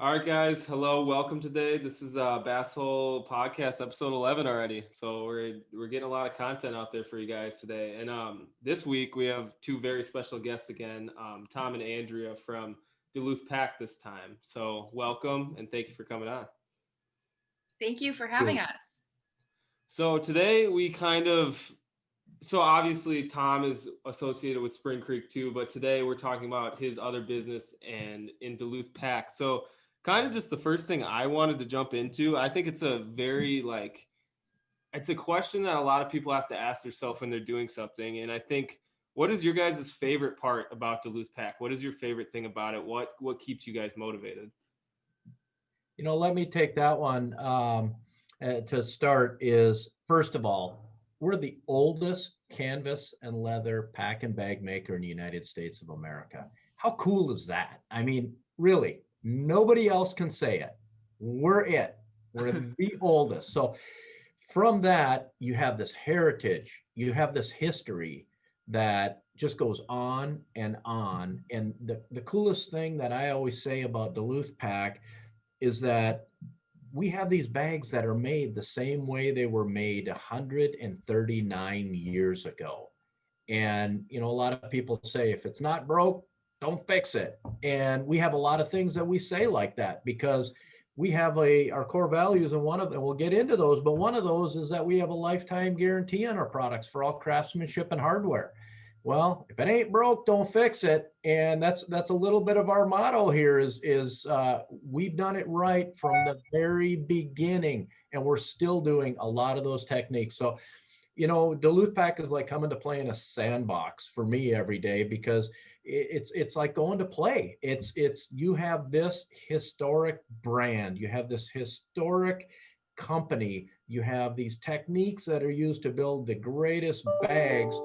All right, guys. Hello, welcome today. This is Basshole podcast episode 11 already. So we're getting a lot of content out there for you guys today. And this week we have two very special guests again, Tom and Andrea from Duluth Pack this time. So welcome and thank you for coming on. Thank you for having us. So today so obviously Tom is associated with Spring Creek too, but today we're talking about his other business and in Duluth Pack. So kind of just the first thing I wanted to jump into, I think it's a very it's a question that a lot of people have to ask themselves when they're doing something. And I think, what is your guys' favorite part about Duluth Pack? What is your favorite thing about it? What keeps you guys motivated? Let me take that one to start is, first of all, we're the oldest canvas and leather pack and bag maker in the United States of America. How cool is that? I mean, really, nobody else can say it. We're it. We're the oldest. So from that, you have this heritage, you have this history that just goes on and on. And the coolest thing that I always say about Duluth Pack is that we have these bags that are made the same way they were made 139 years ago. And, a lot of people say, if it's not broke, don't fix it. And we have a lot of things that we say like that because we have our core values, and one of them, we'll get into those, but one of those is that we have a lifetime guarantee on our products for all craftsmanship and hardware. Well, if it ain't broke, don't fix it. And that's a little bit of our motto here is we've done it right from the very beginning, and we're still doing a lot of those techniques. So, Duluth Pack is like coming to play in a sandbox for me every day because it's like going to play. It's you have this historic brand, you have this historic company, you have these techniques that are used to build the greatest bags.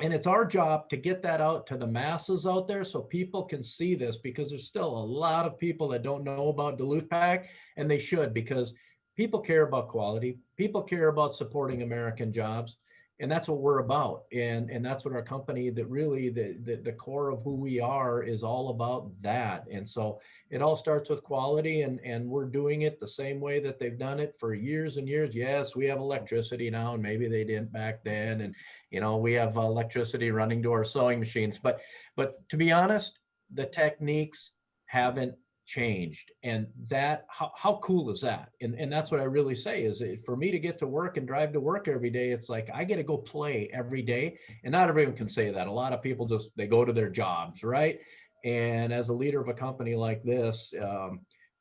And it's our job to get that out to the masses out there so people can see this, because there's still a lot of people that don't know about Duluth Pack, and they should, because people care about quality. People care about supporting American jobs. And that's what we're about. And that's what our company, that really the core of who we are is all about that. And so it all starts with quality, and we're doing it the same way that they've done it for years and years. Yes, we have electricity now, and maybe they didn't back then. And, we have electricity running to our sewing machines. But to be honest, the techniques haven't changed. And that, how cool is that? And that's what I really say is, for me to get to work and drive to work every day, it's like I get to go play every day. And not everyone can say that. A lot of people they go to their jobs, right? And as a leader of a company like this,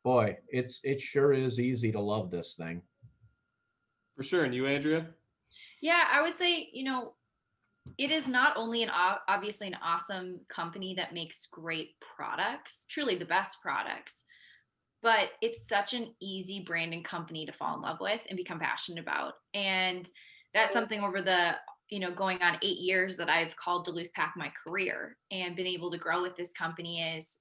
boy, it sure is easy to love this thing. For sure. And you, Andrea? Yeah, I would say, it is not only obviously an awesome company that makes great products, truly the best products, but it's such an easy brand and company to fall in love with and become passionate about. And that's something over the, going on 8 years that I've called Duluth Pack my career and been able to grow with this company is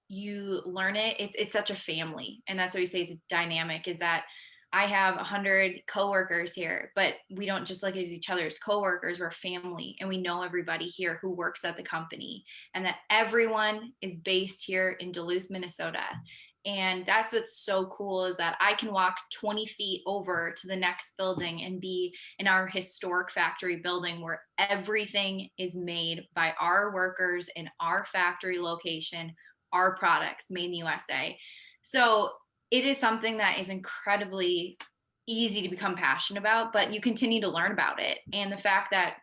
you learn it. It's such a family. And that's what we say it's dynamic, is that I have 100 coworkers here, but we don't just look at each other as coworkers. We're family, and we know everybody here who works at the company, and that everyone is based here in Duluth, Minnesota. And that's what's so cool, is that I can walk 20 feet over to the next building and be in our historic factory building where everything is made by our workers in our factory location, our products made in the USA. So it is something that is incredibly easy to become passionate about, but you continue to learn about it. And the fact that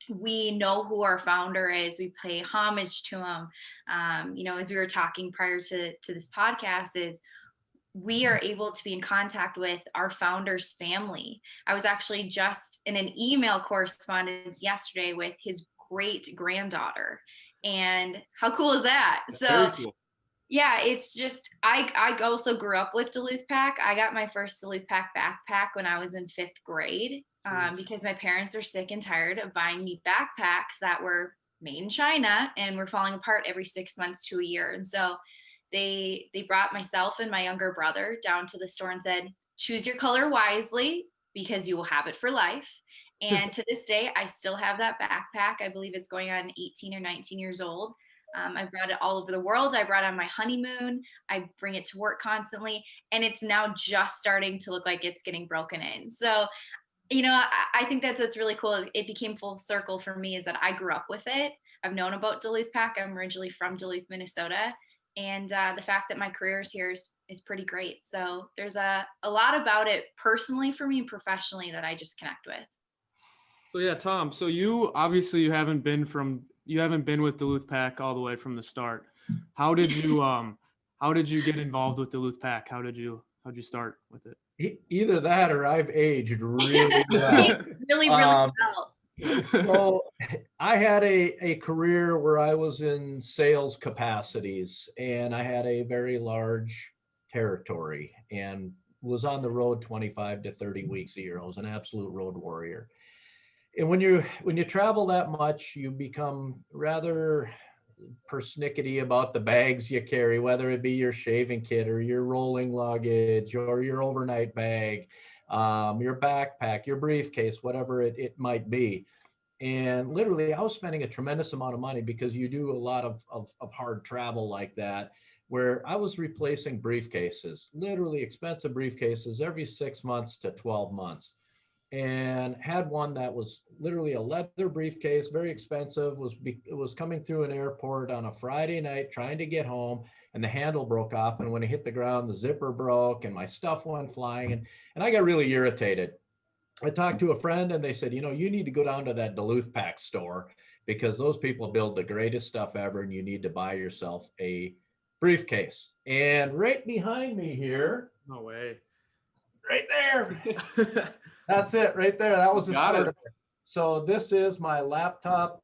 we know who our founder is, we pay homage to him. As we were talking prior to this podcast, is we are able to be in contact with our founder's family. I was actually just in an email correspondence yesterday with his great granddaughter. And how cool is that? That's so very cool. Yeah, it's just, I also grew up with Duluth Pack. I got my first Duluth Pack backpack when I was in 5th grade because my parents are sick and tired of buying me backpacks that were made in China and were falling apart every 6 months to a year. And so they brought myself and my younger brother down to the store and said, choose your color wisely because you will have it for life. And to this day, I still have that backpack. I believe it's going on 18 or 19 years old. I brought it all over the world. I brought it on my honeymoon. I bring it to work constantly, and it's now just starting to look like it's getting broken in. So, I think that's what's really cool. It became full circle for me is that I grew up with it. I've known about Duluth Pack. I'm originally from Duluth, Minnesota. And the fact that my career is here is pretty great. So there's a lot about it personally for me and professionally that I just connect with. So yeah, Tom, so you haven't been with Duluth Pack all the way from the start. How did you get involved with Duluth Pack? How'd you start with it? Either that or I've aged really well. Really well. So I had a career where I was in sales capacities, and I had a very large territory and was on the road 25 to 30 weeks a year. I was an absolute road warrior. And when you travel that much, you become rather persnickety about the bags you carry, whether it be your shaving kit or your rolling luggage or your overnight bag, your backpack, your briefcase, whatever it might be. And literally, I was spending a tremendous amount of money because you do a lot of hard travel like that, where I was replacing briefcases, literally expensive briefcases every 6 months to 12 months. And had one that was literally a leather briefcase, very expensive, it was coming through an airport on a Friday night trying to get home, and the handle broke off. And when it hit the ground, the zipper broke and my stuff went flying. And I got really irritated. I talked to a friend and they said, you need to go down to that Duluth Pack store because those people build the greatest stuff ever and you need to buy yourself a briefcase. And right behind me here. No way. Right there. That's it right there. That was the start of it. So this is my laptop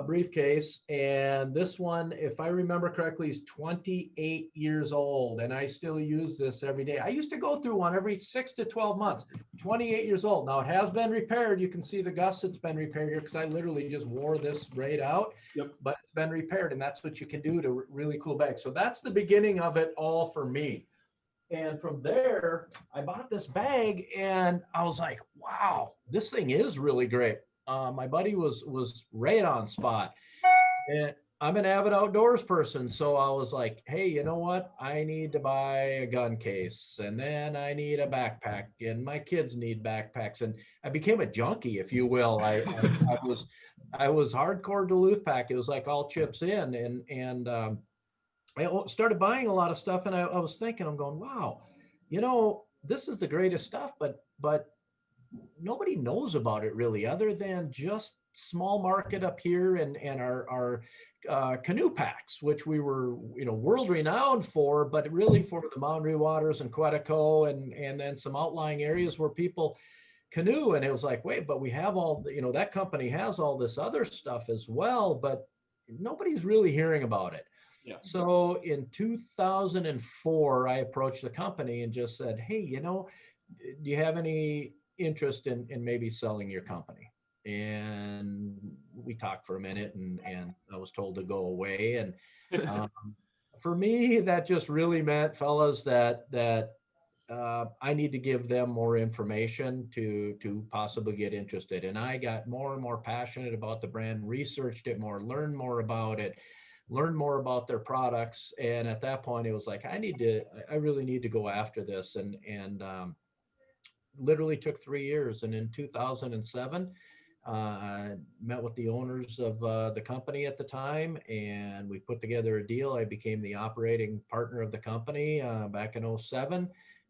briefcase. And this one, if I remember correctly, is 28 years old. And I still use this every day. I used to go through one every 6 to 12 months. 28 years old. Now it has been repaired. You can see the gussets been repaired here because I literally just wore this right out. Yep. But it's been repaired. And that's what you can do to really cool bags. So that's the beginning of it all for me. And from there, I bought this bag and I was like, wow, this thing is really great. My buddy was right on spot. And I'm an avid outdoors person. So I was like, hey, you know what? I need to buy a gun case. And then I need a backpack. And my kids need backpacks. And I became a junkie, if you will. I was hardcore Duluth Pack. It was like all chips in. And I started buying a lot of stuff, and I was thinking, I'm going, wow, this is the greatest stuff, but nobody knows about it really, other than just small market up here and our canoe packs, which we were, world renowned for, but really for the Maundy Waters and Quetico and then some outlying areas where people canoe. And it was like, wait, but we have all, that company has all this other stuff as well, but nobody's really hearing about it. Yeah. So in 2004, I approached the company and just said, hey, do you have any interest in maybe selling your company? And we talked for a minute and I was told to go away. And for me, that just really meant, fellas, that I need to give them more information to possibly get interested. And I got more and more passionate about the brand, researched it more, learned more about it, learn more about their products. And at that point, it was like, I really need to go after this. And literally took 3 years. And in 2007, I met with the owners of the company at the time, and we put together a deal. I became the operating partner of the company back in 2007.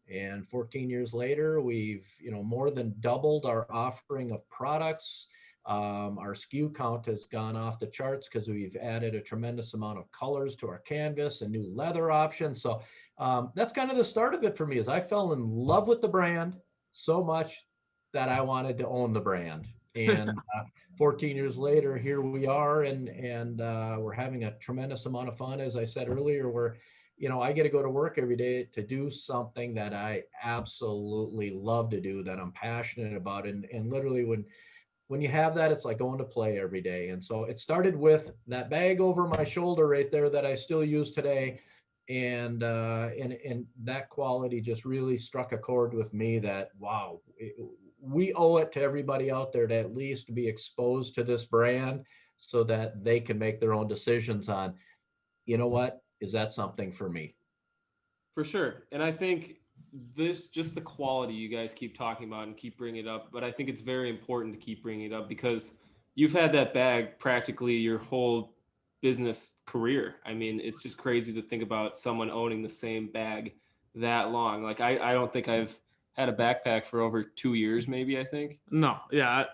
And 14 years later, we've, more than doubled our offering of products. Our SKU count has gone off the charts because we've added a tremendous amount of colors to our canvas and new leather options. So that's kind of the start of it for me, is I fell in love with the brand so much that I wanted to own the brand. And 14 years later, here we are, and we're having a tremendous amount of fun. As I said earlier, I get to go to work every day to do something that I absolutely love to do, that I'm passionate about. And literally when you have that, it's like going to play every day. And so it started with that bag over my shoulder right there that I still use today. And that quality just really struck a chord with me that, wow, we owe it to everybody out there to at least be exposed to this brand so that they can make their own decisions on, you know what, is that something for me? For sure. And I think this, just the quality you guys keep talking about and keep bringing it up, but I think it's very important to keep bringing it up because you've had that bag practically your whole business career. I mean, it's just crazy to think about someone owning the same bag that long. Like I don't think I've had a backpack for over 2 years, maybe, I think. No, yeah,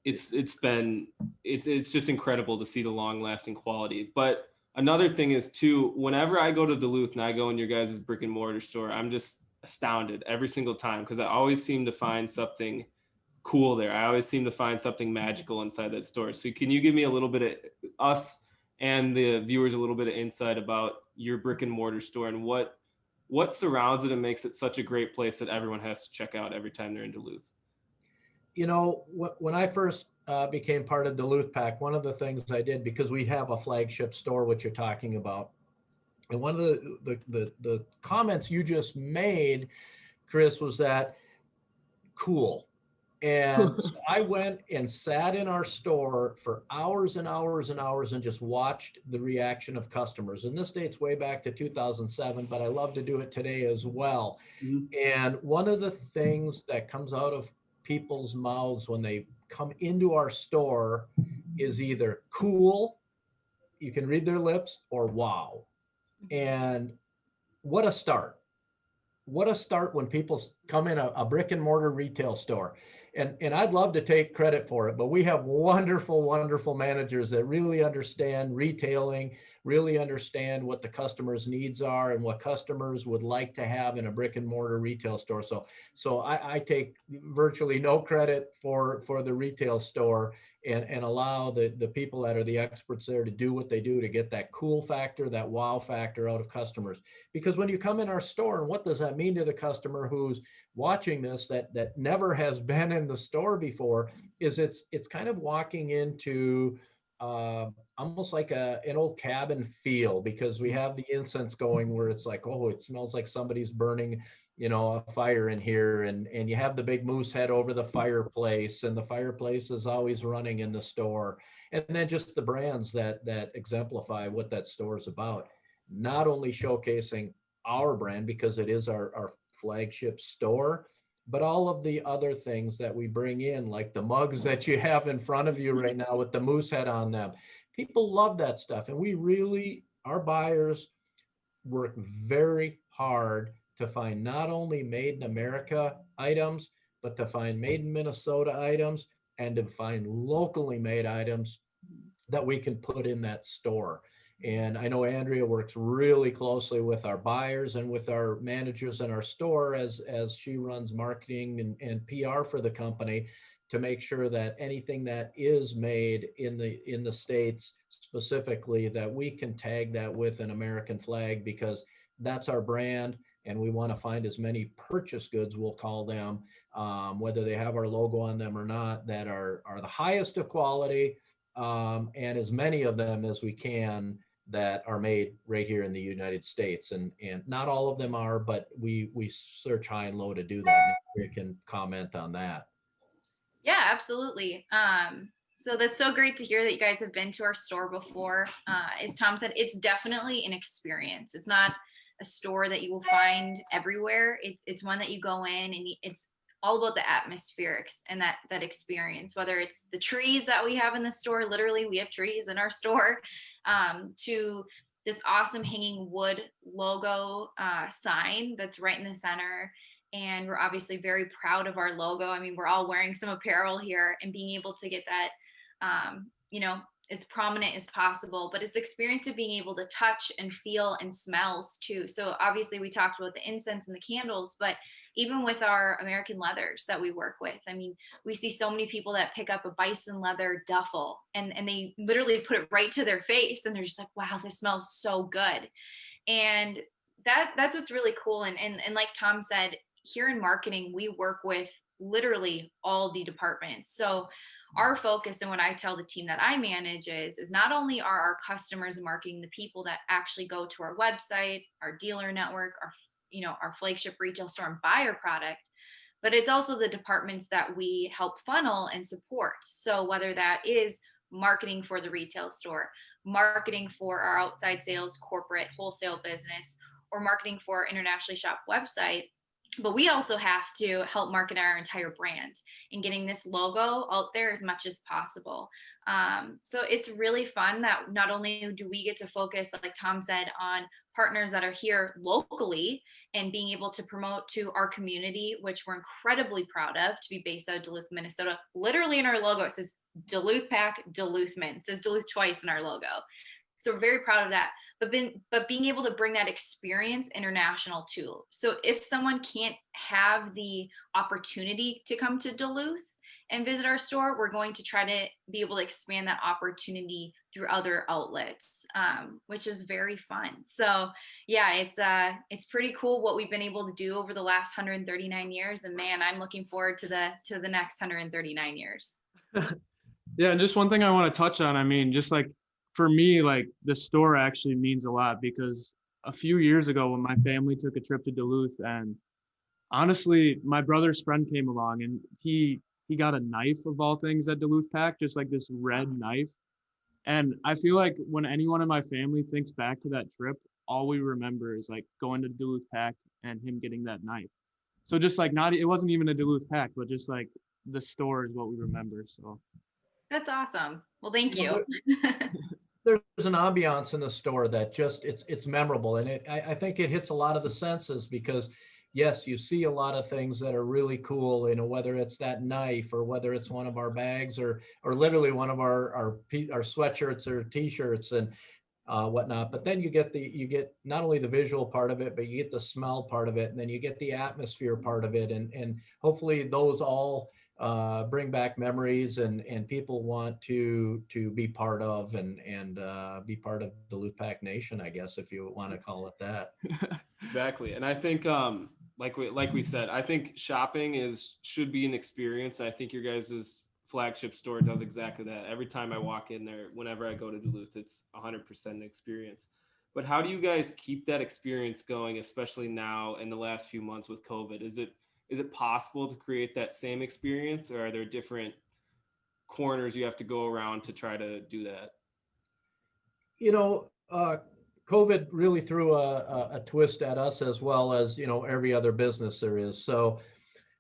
It's just incredible to see the long lasting quality. But another thing is too, whenever I go to Duluth and I go in your guys' brick and mortar store, I'm just astounded every single time because I always seem to find something cool there. I always seem to find something magical inside that store. So can you give me a little bit of us and the viewers a little bit of insight about your brick and mortar store and what surrounds it and makes it such a great place that everyone has to check out every time they're in Duluth? You know, when I first became part of Duluth Pack, one of the things I did, because we have a flagship store, which you're talking about, and one of the comments you just made, Chris, was that cool. And so I went and sat in our store for hours and hours and hours and just watched the reaction of customers. And this dates way back to 2007, but I love to do it today as well. Mhm. And one of the things that comes out of people's mouths when they come into our store is either cool, you can read their lips, or wow. And what a start. What a start when people come in a brick and mortar retail store. And I'd love to take credit for it, but we have wonderful, wonderful managers that really understand retailing, really understand what the customer's needs are and what customers would like to have in a brick and mortar retail store. So I take virtually no credit for the retail store and allow the people that are the experts there to do what they do to get that cool factor, that wow factor out of customers. Because when you come in our store, and what does that mean to the customer who's watching this that never has been in the store before, is it's kind of walking into almost like an old cabin feel, because we have the incense going where it's like, oh, it smells like somebody's burning, you know, a fire in here, and you have the big moose head over the fireplace, and the fireplace is always running in the store, and then just the brands that exemplify what that store is about, not only showcasing our brand because it is our flagship store, but all of the other things that we bring in, like the mugs that you have in front of you right now with the moose head on them. People love that stuff. And we really, our buyers work very hard to find not only made in America items, but to find made in Minnesota items and to find locally made items that we can put in that store. And I know Andrea works really closely with our buyers and with our managers in our store as she runs marketing and PR for the company to make sure that anything that is made in the States specifically, that we can tag that with an American flag, because that's our brand. And we want to find as many purchase goods, we'll call them, whether they have our logo on them or not, that are the highest of quality, and as many of them as we can that are made right here in the United States. And not all of them are, but we search high and low to do that. And we can comment on that. Yeah, absolutely. So that's so great to hear that you guys have been to our store before. As Tom said, it's definitely an experience. It's not a store that you will find everywhere. It's one that you go in and it's all about the atmospherics and that experience, whether it's the trees that we have in the store, literally we have trees in our store, to this awesome hanging wood logo sign that's right in the center. And we're obviously very proud of our logo. I mean, we're all wearing some apparel here, and being able to get that, as prominent as possible, but it's the experience of being able to touch and feel and smells too. So obviously we talked about the incense and the candles, but even with our American leathers that we work with, I mean, we see so many people that pick up a bison leather duffel and they literally put it right to their face, and they're just like, wow, this smells so good. And that's what's really cool. And like Tom said, here in marketing, we work with literally all the departments. So our focus, and what I tell the team that I manage, is not only are our customers and marketing the people that actually go to our website, our dealer network, our flagship retail store and buy our product, but it's also the departments that we help funnel and support. So whether that is marketing for the retail store, marketing for our outside sales, corporate, wholesale business, or marketing for our internationally shop website. But we also have to help market our entire brand and getting this logo out there as much as possible. So it's really fun that not only do we get to focus, like Tom said, on partners that are here locally and being able to promote to our community, which we're incredibly proud of, to be based out of Duluth, Minnesota. Literally in our logo, it says Duluth Pack, Duluth Min. It says Duluth twice in our logo. So we're very proud of that. But being able to bring that experience international too. So if someone can't have the opportunity to come to Duluth and visit our store, we're going to try to be able to expand that opportunity through other outlets, which is very fun. So yeah, it's pretty cool what we've been able to do over the last 139 years. And man, I'm looking forward to the next 139 years. Yeah, and just one thing I want to touch on. I mean, just like for me, like the store actually means a lot, because a few years ago when my family took a trip to Duluth, and honestly, my brother's friend came along and he got a knife of all things at Duluth Pack, just like this red knife. And I feel like when anyone in my family thinks back to that trip, all we remember is like going to Duluth Pack and him getting that knife. So just like it wasn't even a Duluth Pack, but just like the store is what we remember. So That's awesome. Well, thank you. There's an ambiance in the store that just it's memorable, and I think it hits a lot of the senses, because yes, you see a lot of things that are really cool, whether it's that knife or whether it's one of our bags or literally one of our sweatshirts or t-shirts and whatnot. But then you get not only the visual part of it, but you get the smell part of it, and then you get the atmosphere part of it, and hopefully those all bring back memories, and people want to be part of and be part of the Duluth Pack Nation, I guess, if you want to call it that. Exactly. And I think like we said, I think shopping should be an experience. I think your guys' flagship store does exactly that. Every time I walk in there, whenever I go to Duluth, it's 100% an experience. But how do you guys keep that experience going, especially now in the last few months with COVID? Is it possible to create that same experience, or are there different corners you have to go around to try to do that? COVID really threw a twist at us, as well as, every other business there is. So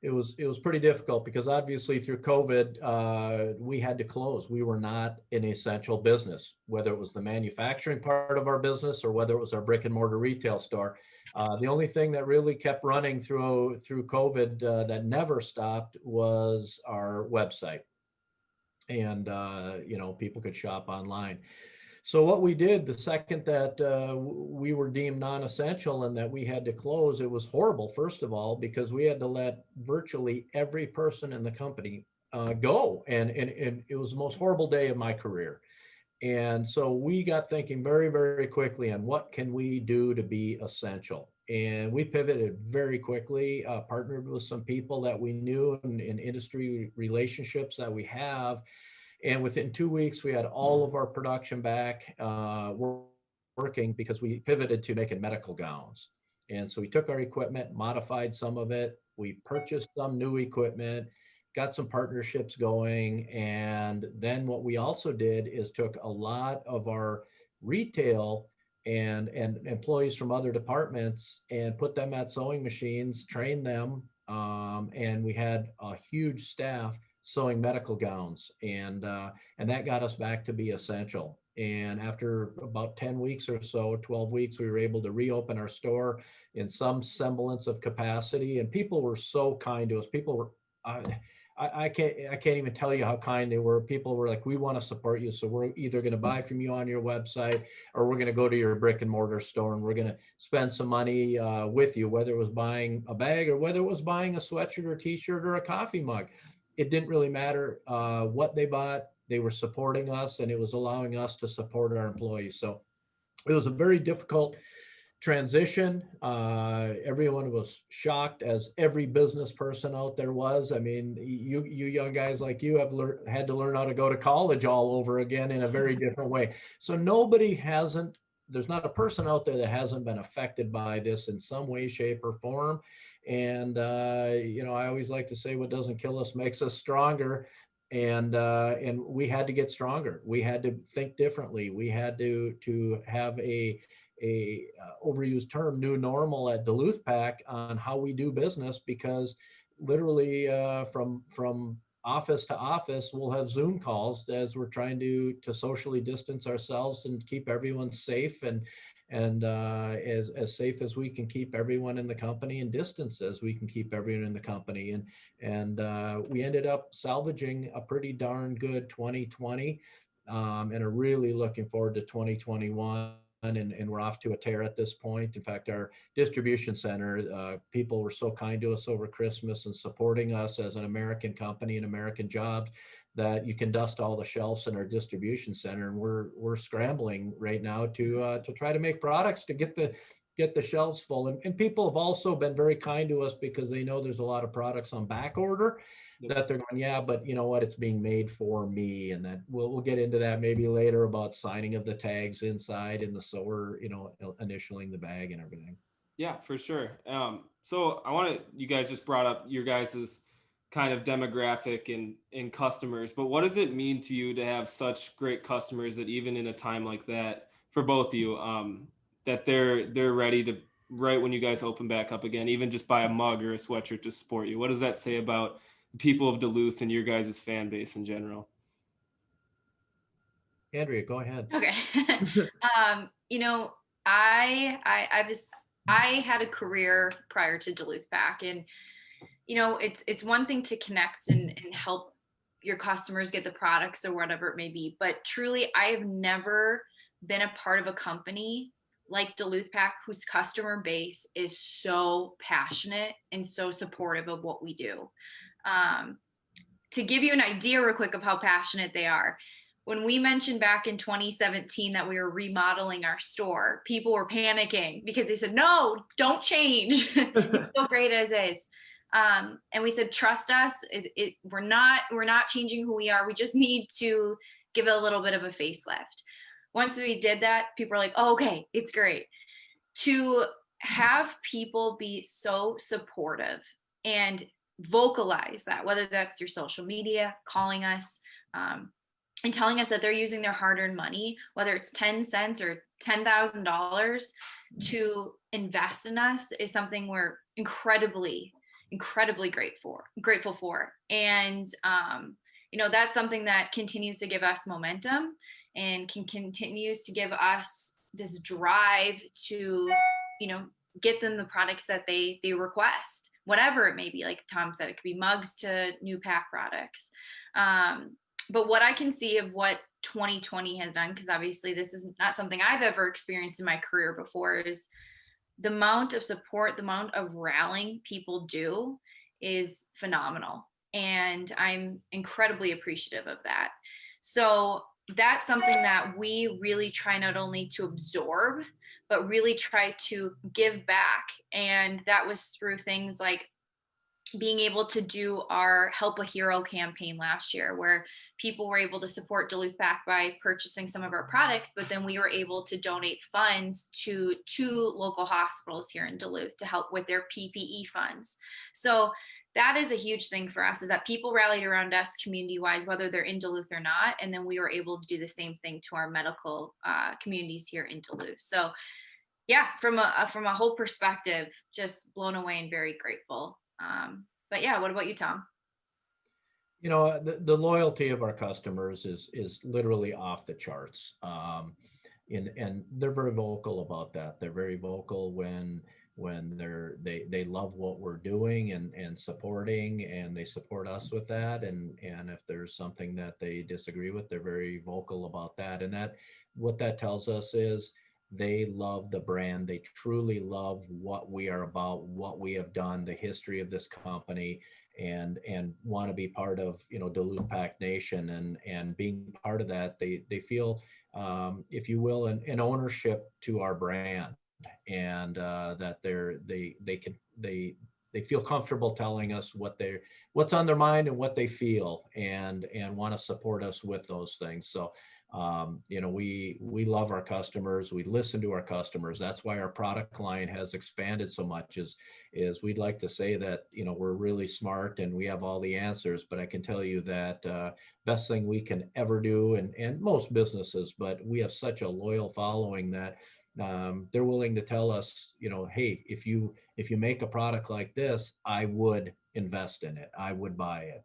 it was pretty difficult, because obviously through COVID, we had to close. We were not an essential business, whether it was the manufacturing part of our business or whether it was our brick and mortar retail store. The only thing that really kept running through COVID that never stopped was our website. And, people could shop online. So what we did the second that we were deemed non-essential and that we had to close, it was horrible, first of all, because we had to let virtually every person in the company go. And it was the most horrible day of my career. And so we got thinking very, very quickly on what can we do to be essential. And we pivoted very quickly, partnered with some people that we knew in industry relationships that we have. And within 2 weeks, we had all of our production back working, because we pivoted to making medical gowns. And so we took our equipment, modified some of it. We purchased some new equipment, got some partnerships going. And then what we also did is took a lot of our retail and employees from other departments and put them at sewing machines, trained them. And we had a huge staff sewing medical gowns, and that got us back to be essential. And after about 10 weeks or so, 12 weeks, we were able to reopen our store in some semblance of capacity. And people were so kind to us. People were, I can't even tell you how kind they were. People were like, we want to support you, so we're either going to buy from you on your website, or we're going to go to your brick and mortar store and we're going to spend some money with you, whether it was buying a bag or whether it was buying a sweatshirt or t-shirt or a coffee mug. It didn't really matter what they bought. They were supporting us, and it was allowing us to support our employees. So it was a very difficult transition. Everyone was shocked, as every business person out there was. I mean, you young guys like you have had to learn how to go to college all over again in a very different way. So there's not a person out there that hasn't been affected by this in some way, shape, or form. And, I always like to say, what doesn't kill us makes us stronger. and we had to get stronger. We had to think differently. We had to have a overused term, new normal at Duluth Pack on how we do business, because literally from office to office, we'll have Zoom calls as we're trying to socially distance ourselves and keep everyone safe, and as safe as we can keep everyone in the company, and distance as we can keep everyone in the company. And we ended up salvaging a pretty darn good 2020, and are really looking forward to 2021. And we're off to a tear at this point. In fact, our distribution center, people were so kind to us over Christmas and supporting us as an American company and American jobs, that you can dust all the shelves in our distribution center. And we're scrambling right now to try to make products to get the shelves full. And people have also been very kind to us, because they know there's a lot of products on back order that they're going, yeah, but you know what, it's being made for me. And that we'll get into that maybe later about signing of the tags inside, and the sewer, initialing the bag and everything. Yeah, for sure. So you guys just brought up your guys's kind of demographic and customers, but what does it mean to you to have such great customers that even in a time like that, for both of you, that they're ready to, right when you guys open back up again, even just buy a mug or a sweatshirt to support you? What does that say about the people of Duluth and your guys' fan base in general? Andrea, go ahead. Okay. I had a career prior to Duluth Pack, and it's one thing to connect and help your customers get the products or whatever it may be, but truly I have never been a part of a company like Duluth Pack whose customer base is so passionate and so supportive of what we do. To give you an idea real quick of how passionate they are, when we mentioned back in 2017 that we were remodeling our store, people were panicking because they said, no, don't change. It's still great as is. And we said, trust us. We're not changing who we are. We just need to give it a little bit of a facelift. Once we did that, people were like, oh, okay, it's great. To have people be so supportive and vocalize that, whether that's through social media, calling us, and telling us that they're using their hard-earned money, whether it's 10 cents or $10,000 to invest in us, is something we're incredibly grateful for. And that's something that continues to give us momentum and continues to give us this drive to get them the products that they request, whatever it may be. Like Tom said, it could be mugs to new pack products. But what I can see of what 2020 has done, because obviously this is not something I've ever experienced in my career before, is the amount of support, the amount of rallying people do is phenomenal. And I'm incredibly appreciative of that. So that's something that we really try not only to absorb, but really try to give back. And that was through things like being able to do our Help a Hero campaign last year, where people were able to support Duluth Pack by purchasing some of our products, but then we were able to donate funds to 2 local hospitals here in Duluth to help with their PPE funds. So that is a huge thing for us, is that people rallied around us community-wise, whether they're in Duluth or not. And then we were able to do the same thing to our medical communities here in Duluth. So yeah, from a whole perspective, just blown away and very grateful. But yeah, what about you, Tom? The loyalty of our customers is literally off the charts. And they're very vocal about that. They're very vocal when they love what we're doing and supporting, and they support us with that. And if there's something that they disagree with, they're very vocal about that. And what that tells us is they love the brand. They truly love what we are about, what we have done, the history of this company, and want to be part of Duluth Pack Nation. And being part of that, they feel, if you will, an ownership to our brand, and that they feel comfortable telling us what's on their mind and what they feel, and want to support us with those things. So We love our customers. We listen to our customers. That's why our product line has expanded so much. Is we'd like to say that we're really smart and we have all the answers, but I can tell you that best thing we can ever do, and most businesses, but we have such a loyal following that they're willing to tell us, hey, if you make a product like this, I would invest in it. I would buy it.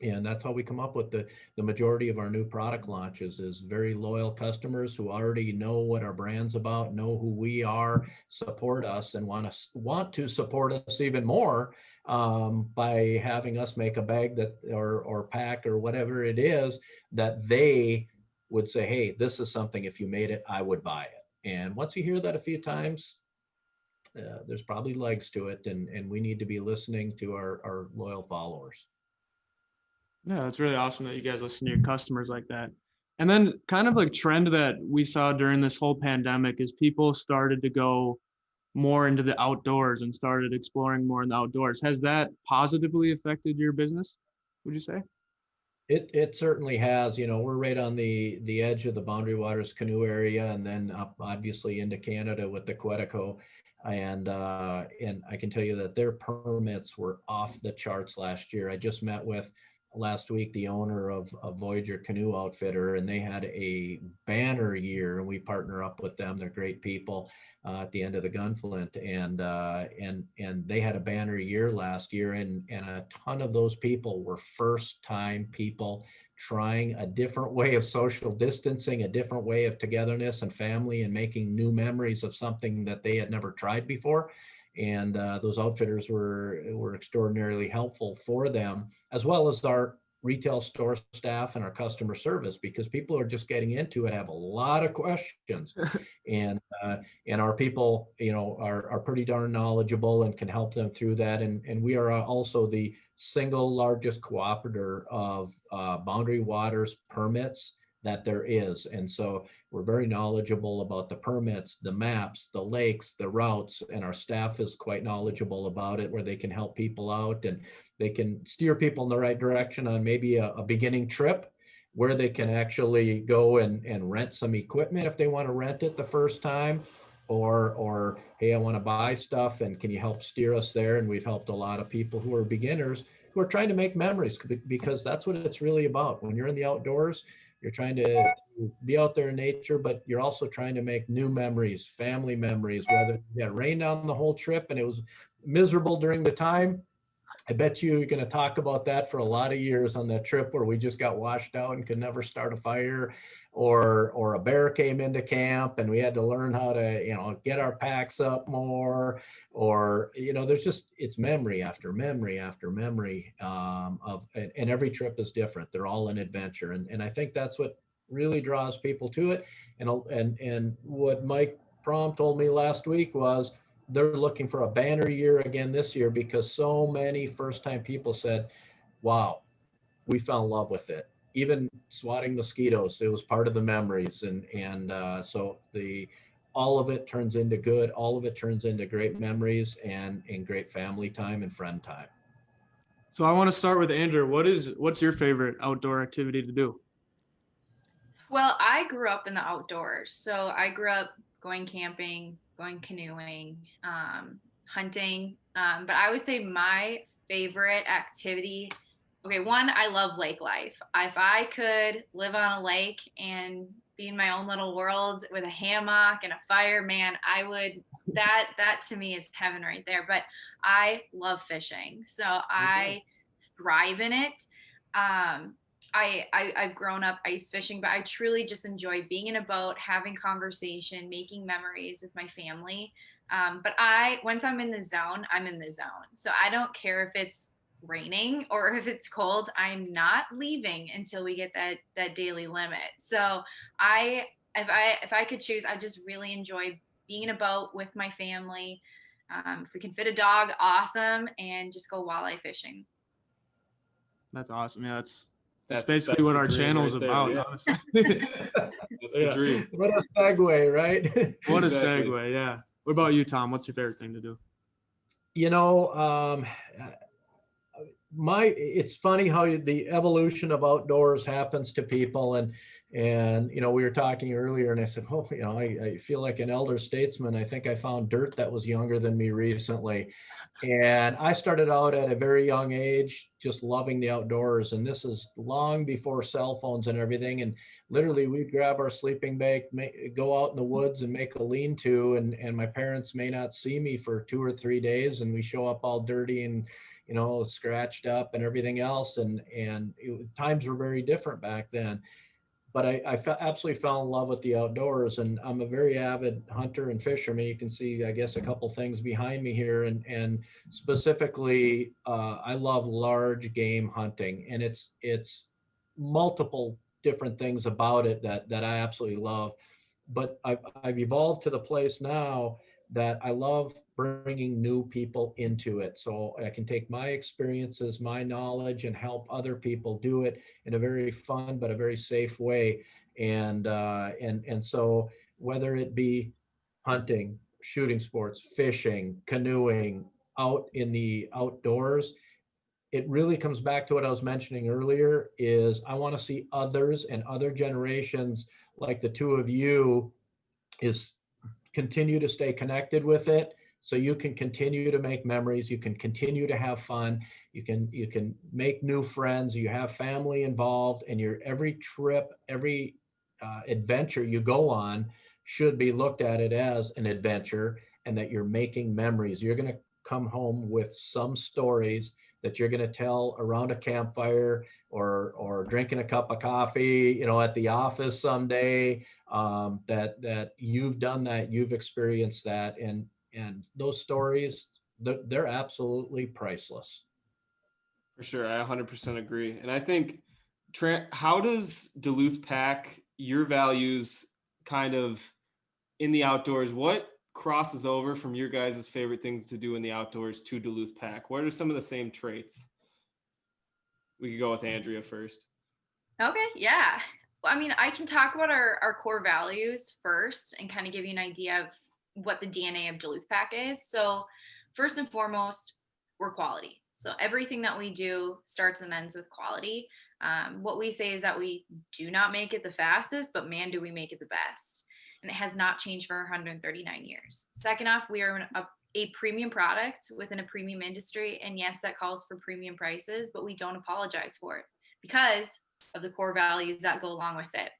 And that's how we come up with the majority of our new product launches is very loyal customers who already know what our brand's about, know who we are, support us, and want to support us even more by having us make a bag that or pack or whatever it is that they would say, hey, this is something, if you made it, I would buy it. And once you hear that a few times, there's probably legs to it, and we need to be listening to our loyal followers. Yeah, it's really awesome that you guys listen to your customers like that. And then kind of like trend that we saw during this whole pandemic is people started to go more into the outdoors and started exploring more in the outdoors. Has that positively affected your business, would you say? It certainly has. We're right on the edge of the Boundary Waters canoe area, and then up obviously into Canada with the Quetico. And I can tell you that their permits were off the charts last year. I just met with last week the owner of Voyager Canoe Outfitter, and they had a banner year, and we partner up with them. They're great people at the end of the Gunflint, and they had a banner year last year, and a ton of those people were first time people trying a different way of social distancing, a different way of togetherness and family, and making new memories of something that they had never tried before. And those outfitters were extraordinarily helpful for them, as well as our retail store staff and our customer service, because people are just getting into it, have a lot of questions, and our people, are pretty darn knowledgeable and can help them through that. And we are also the single largest cooperator of Boundary Waters permits that there is. And so we're very knowledgeable about the permits, the maps, the lakes, the routes, and our staff is quite knowledgeable about it, where they can help people out and they can steer people in the right direction on maybe a beginning trip, where they can actually go and rent some equipment if they want to rent it the first time, or hey, I want to buy stuff, and can you help steer us there? And we've helped a lot of people who are beginners who are trying to make memories, because that's what it's really about. When you're in the outdoors, you're trying to be out there in nature, but you're also trying to make new memories, family memories, whether it rained on the whole trip and it was miserable during the time. I bet you're going to talk about that for a lot of years on that trip where we just got washed out and could never start a fire, or a bear came into camp and we had to learn how to, get our packs up more, or, there's just, it's memory after memory after memory and every trip is different. They're all an adventure. And I think that's what really draws people to it. And what Mike Prom told me last week was, they're looking for a banner year again this year, because so many first-time people said, wow, we fell in love with it. Even swatting mosquitoes, it was part of the memories. And so all of it turns into good, all of it turns into great memories and great family time and friend time. So I want to start with Andrea. What's your favorite outdoor activity to do? Well, I grew up in the outdoors. So I grew up going camping, going canoeing, hunting. But I would say my favorite activity, one, I love lake life. If I could live on a lake and be in my own little world with a hammock and a fire, man, I would, that to me is heaven right there. But I love fishing. So I thrive in it. I've grown up ice fishing, but I truly just enjoy being in a boat, having conversation, making memories with my family. But once I'm in the zone, I'm in the zone. So I don't care if it's raining or if it's cold, I'm not leaving until we get that daily limit. So if I could choose, I just really enjoy being in a boat with my family. If we can fit a dog, awesome. And just go walleye fishing. That's awesome. Yeah, that's basically what our channel is about, yeah. honestly. That's the dream. What a segue, right? What a Exactly. segue, yeah. What about you, Tom? What's your favorite thing to do? It's funny how the evolution of outdoors happens to people, And, we were talking earlier and I said, oh, I feel like an elder statesman. I think I found dirt that was younger than me recently. And I started out at a very young age, just loving the outdoors. And this is long before cell phones and everything. And literally we'd grab our sleeping bag, go out in the woods and make a lean-to. And my parents may not see me for 2 or 3 days. And we show up all dirty and, scratched up and everything else. And times were very different back then. But I absolutely fell in love with the outdoors, and I'm a very avid hunter and fisherman. You can see, I guess, a couple things behind me here, and specifically, I love large game hunting, and it's multiple different things about it that I absolutely love. But I've evolved to the place now that I love bringing new people into it. So I can take my experiences, my knowledge, and help other people do it in a very fun but a very safe way. And so whether it be hunting, shooting sports, fishing, canoeing, out in the outdoors, it really comes back to what I was mentioning earlier is I want to see others and other generations like the two of you is continue to stay connected with it so you can continue to make memories, you can continue to have fun, you can make new friends, you have family involved, and your every trip, every adventure you go on should be looked at it as an adventure, and that you're making memories. You're going to come home with some stories that you're going to tell around a campfire or drinking a cup of coffee, at the office someday, that you've done that, you've experienced that. And those stories, they're absolutely priceless. For sure. I 100% agree. And I think, how does Duluth Pack, your values kind of in the outdoors, what crosses over from your guys' favorite things to do in the outdoors to Duluth Pack? What are some of the same traits? We could go with Andrea first. Okay, yeah. Well, I mean, I can talk about our core values first and kind of give you an idea of what the DNA of Duluth Pack is. So first and foremost, we're quality. So everything that we do starts and ends with quality. What we say is that we do not make it the fastest, but man, do we make it the best. And it has not changed for 139 years. Second off, we are a premium product within a premium industry. And yes, that calls for premium prices, but we don't apologize for it because of the core values that go along with it.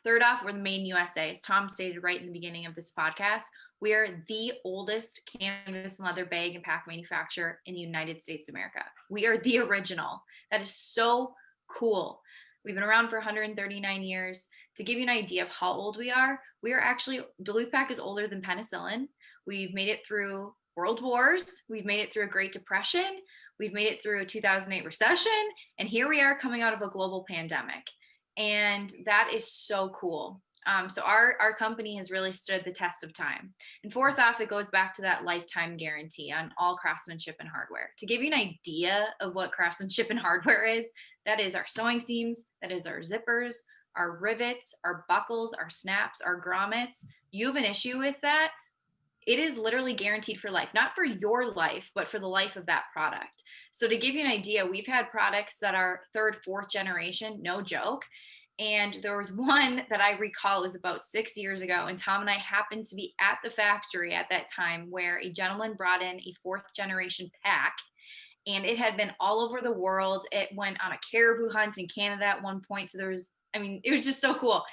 Third off, we're the Made in USA. As Tom stated right in the beginning of this podcast, we are the oldest canvas and leather bag and pack manufacturer in the United States of America. We are the original. That is so cool. We've been around for 139 years. To give you an idea of how old we are actually, Duluth Pack is older than penicillin. We've made it through world wars. We've made it through a Great Depression. We've made it through a 2008 recession. And here we are coming out of a global pandemic. And that is so cool. So our company has really stood the test of time. And fourth off, it goes back to that lifetime guarantee on all craftsmanship and hardware. To give you an idea of what craftsmanship and hardware is, that is our sewing seams, that is our zippers, our rivets, our buckles, our snaps, our grommets. You have an issue with that, it is literally guaranteed for life, not for your life, but for the life of that product. So to give you an idea, we've had products that are third, fourth generation, no joke. And there was one that I recall was about 6 years ago. And Tom and I happened to be at the factory at that time where a gentleman brought in a fourth generation pack, and it had been all over the world. It went on a caribou hunt in Canada at one point. So it was just so cool.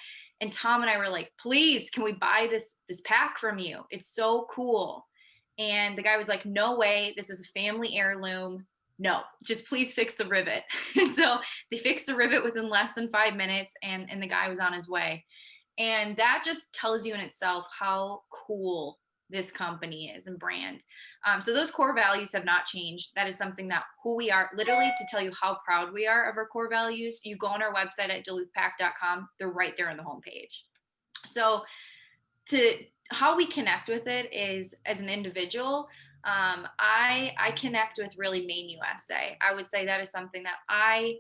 And Tom and I were like, please, can we buy this pack from you? It's so cool. And the guy was like, no way. This is a family heirloom. No, just please fix the rivet. And so they fixed the rivet within less than 5 minutes, and the guy was on his way. And that just tells you in itself how cool this company is and brand. So those core values have not changed. That is something that who we are, literally to tell you how proud we are of our core values, you go on our website at duluthpack.com. They're right there on the homepage. So how we connect with it is as an individual, I connect with really Made in USA. I would say that is something that I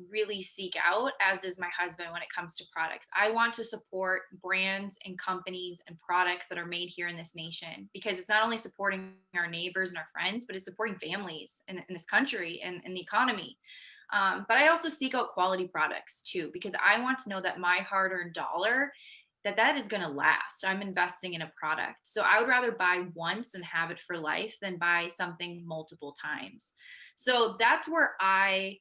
really seek out, as does my husband, when it comes to products. I want to support brands and companies and products that are made here in this nation, because it's not only supporting our neighbors and our friends, but it's supporting families in this country and the economy. But I also seek out quality products too, because I want to know that my hard-earned dollar, that is going to last. I'm investing in a product. So I would rather buy once and have it for life than buy something multiple times. So that's where I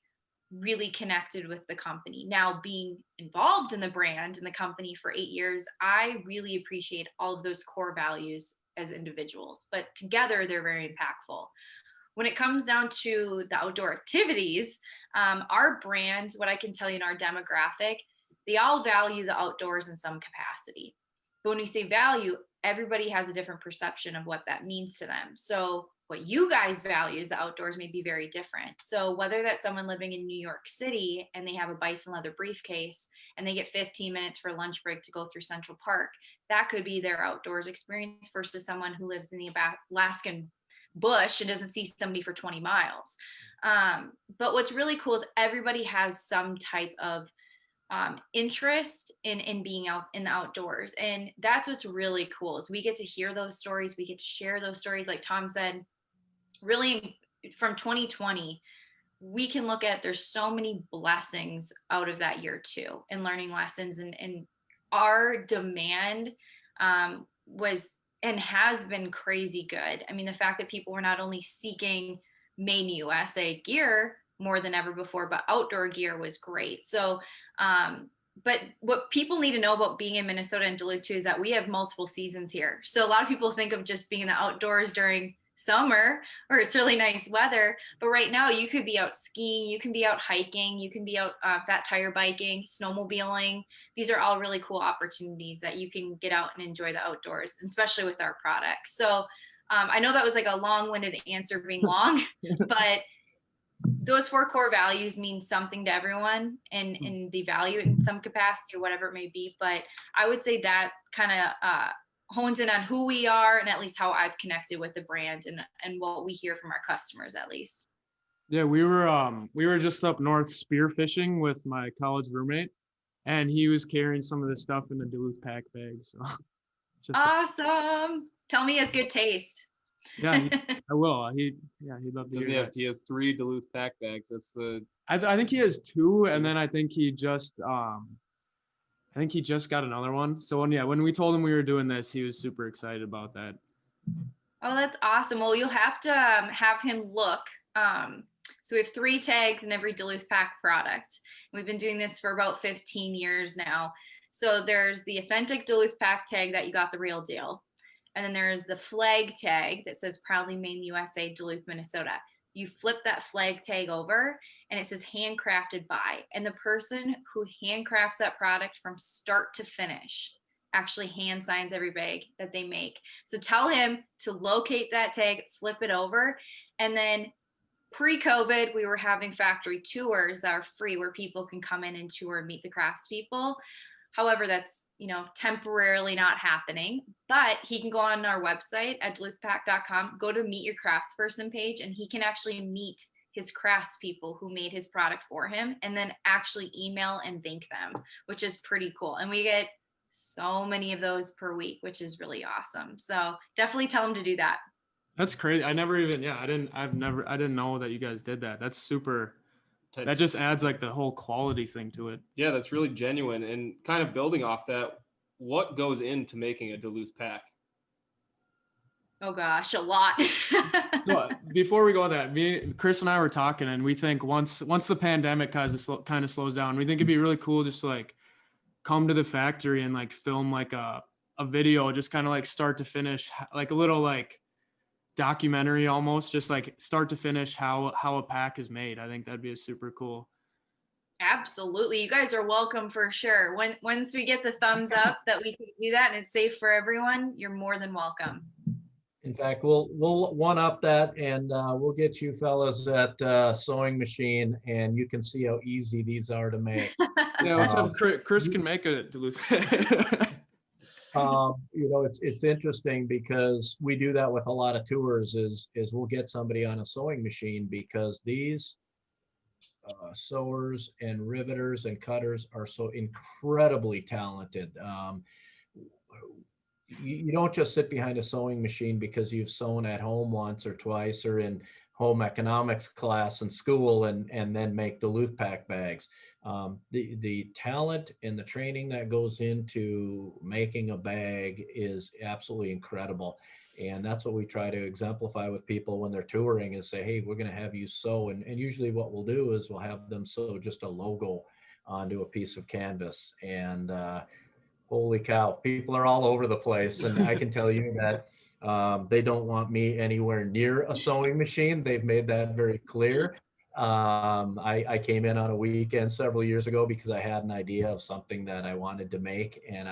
really connected with the company. Now, being involved in the brand and the company for 8 years, I really appreciate all of those core values as individuals, but together they're very impactful. When it comes down to the outdoor activities, our brand, what I can tell you in our demographic, they all value the outdoors in some capacity. But when we say value, everybody has a different perception of what that means to them. So what you guys value as the outdoors may be very different. So whether that's someone living in New York City and they have a bison leather briefcase and they get 15 minutes for lunch break to go through Central Park, that could be their outdoors experience versus someone who lives in the Alaskan bush and doesn't see somebody for 20 miles. But what's really cool is everybody has some type of interest in being out in the outdoors. And that's what's really cool is we get to hear those stories. We get to share those stories. Like Tom said, really from 2020, we can look at, there's so many blessings out of that year too, and learning lessons, and our demand was and has been crazy good. I mean, the fact that people were not only seeking made in USA gear more than ever before, but outdoor gear was great. So, but what people need to know about being in Minnesota and Duluth too is that we have multiple seasons here. So a lot of people think of just being in the outdoors during summer or it's really nice weather, but right now you could be out skiing, you can be out hiking, you can be out fat tire biking, snowmobiling. These are all really cool opportunities that you can get out and enjoy the outdoors, especially with our products. So I know that was like a long-winded answer being long, but those 4 core values mean something to everyone, and they value it in some capacity or whatever it may be. But I would say that kind of hones in on who we are and at least how I've connected with the brand and what we hear from our customers at least. Yeah, we were just up north spearfishing with my college roommate, and he was carrying some of this stuff in the Duluth Pack bag. So just awesome. Tell me he has good taste. Yeah, I will. He'd love to hear that. He has 3 Duluth Pack bags. That's the. I think he has 2, and then I think he just got another one. So when we told him we were doing this, he was super excited about that. Oh, that's awesome. Well, you'll have to have him look. So we have 3 tags in every Duluth Pack product. We've been doing this for about 15 years now. So there's the authentic Duluth Pack tag that you got the real deal. And then there's the flag tag that says proudly made in USA, Duluth, Minnesota. You flip that flag tag over and it says handcrafted by. And the person who handcrafts that product from start to finish actually hand signs every bag that they make. So tell him to locate that tag, flip it over. And then pre-COVID, we were having factory tours that are free where people can come in and tour and meet the craftspeople. However, that's, temporarily not happening, but he can go on our website at duluthpack.com, go to meet your craftsperson page, and he can actually meet his craftspeople who made his product for him and then actually email and thank them, which is pretty cool. And we get so many of those per week, which is really awesome. So definitely tell him to do that. That's crazy. I didn't know that you guys did that. That's super. That just adds like the whole quality thing to it. Yeah, that's really genuine. And kind of building off that, what goes into making a Duluth Pack? Oh gosh, a lot. So before we go on that, Chris and I were talking, and we think once the pandemic kind of slows down, we think it'd be really cool just to like come to the factory and like film like a video, just kind of like start to finish, like a little like documentary almost, just like start to finish how a pack is made. I think that'd be a super cool. Absolutely. You guys are welcome for sure. Once we get the thumbs up that we can do that and it's safe for everyone, you're more than welcome. In fact, we'll one up that, and we'll get you fellas that sewing machine, and you can see how easy these are to make. Yeah, let's have Chris can make a Duluth. It's interesting because we do that with a lot of tours is we'll get somebody on a sewing machine because these sewers and riveters and cutters are so incredibly talented. You don't just sit behind a sewing machine because you've sewn at home once or twice or in home economics class in school and then make Duluth Pack bags. The talent and the training that goes into making a bag is absolutely incredible. And that's what we try to exemplify with people when they're touring, is say, hey, we're going to have you sew. And usually what we'll do is we'll have them sew just a logo onto a piece of canvas. And holy cow, people are all over the place. And I can tell you that they don't want me anywhere near a sewing machine. They've made that very clear. I came in on a weekend several years ago because I had an idea of something that I wanted to make, and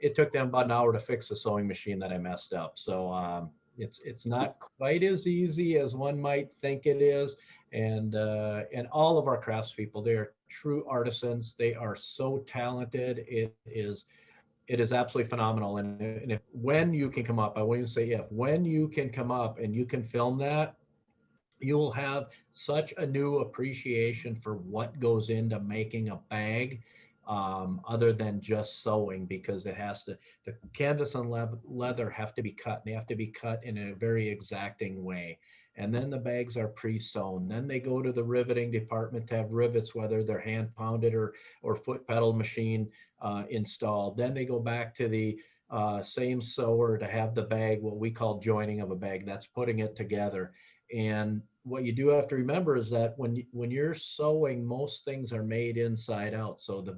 it took them about an hour to fix a sewing machine that I messed up. So it's not quite as easy as one might think it is. And all of our craftspeople, they are true artisans. They are so talented. It is absolutely phenomenal. And if when you can come up, I won't even say if, when you can come up and you can film that, you will have such a new appreciation for what goes into making a bag, other than just sewing, because it has to, the canvas and leather have to be cut, and they have to be cut in a very exacting way. And then the bags are pre-sewn. Then they go to the riveting department to have rivets, whether they're hand pounded or foot pedal machine installed. Then they go back to the same sewer to have the bag, what we call joining of a bag. That's putting it together. And what you do have to remember is that when you're sewing, most things are made inside out. So the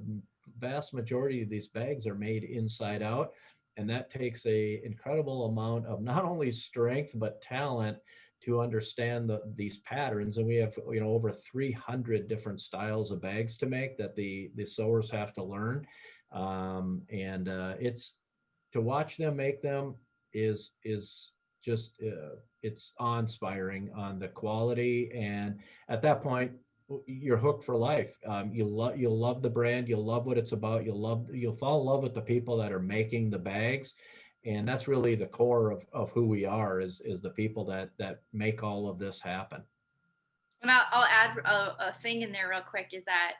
vast majority of these bags are made inside out. And that takes a incredible amount of not only strength, but talent to understand these patterns. And we have, over 300 different styles of bags to make that the sewers have to learn. It's, to watch them make them is just, it's awe-inspiring on the quality. And at that point, you're hooked for life. You'll love the brand. You'll love what it's about. You'll fall in love with the people that are making the bags. And that's really the core of who we are, is the people that make all of this happen. And I'll add a thing in there real quick, is that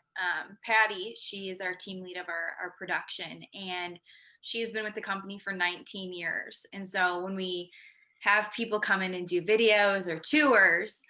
Patty, she is our team lead of our production, and she has been with the company for 19 years. And so when we have people come in and do videos or tours,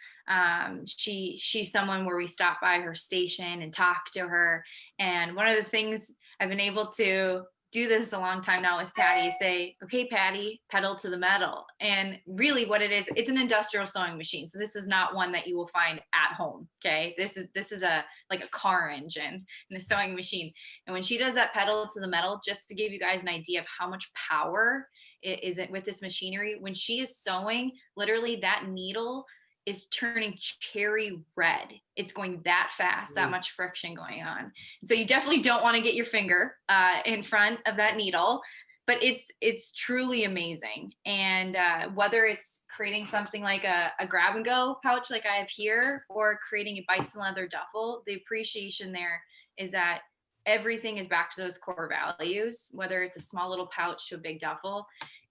she's someone where we stop by her station and talk to her. And one of the things I've been able to do this a long time now with Patty, say, okay, Patty, pedal to the metal. And really what it is, it's an industrial sewing machine. So this is not one that you will find at home. Okay. This is like a car engine and a sewing machine. And when she does that pedal to the metal, just to give you guys an idea of how much power it is with this machinery, when she is sewing, literally that needle is turning cherry red. It's going that fast, that much friction going on. So you definitely don't want to get your finger in front of that needle, but it's truly amazing. And whether it's creating something like a grab and go pouch like I have here, or creating a bison leather duffel, the appreciation there is that everything is back to those core values, whether it's a small little pouch to a big duffel.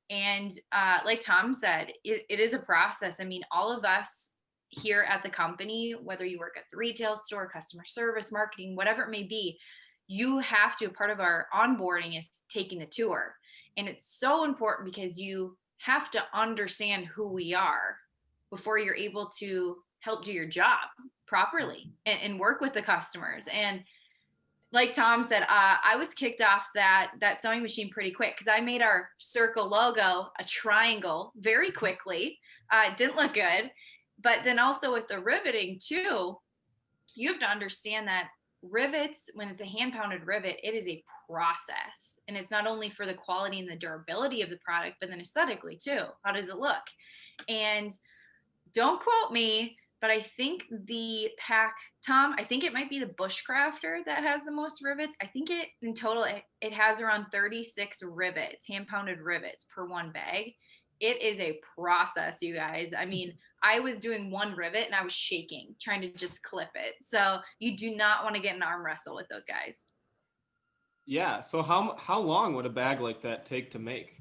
And like Tom said, it is a process. I mean, all of us here at the company, whether you work at the retail store, customer service, marketing, whatever it may be, you have to, part of our onboarding is taking the tour. And it's so important because you have to understand who we are before you're able to help do your job properly and work with the customers. And like Tom said, I was kicked off that sewing machine pretty quick, because I made our circle logo a triangle very quickly. It didn't look good. But then also with the riveting too, you have to understand that rivets, when it's a hand pounded rivet, it is a process. And it's not only for the quality and the durability of the product, but then aesthetically too. How does it look? And don't quote me, but I think the pack, Tom, I think it might be the Bushcrafter that has the most rivets. I think in total, it has around 36 rivets, hand pounded rivets per one bag. It is a process, you guys. I mean, I was doing one rivet and I was shaking, trying to just clip it. So you do not want to get an arm wrestle with those guys. Yeah. So how long would a bag like that take to make?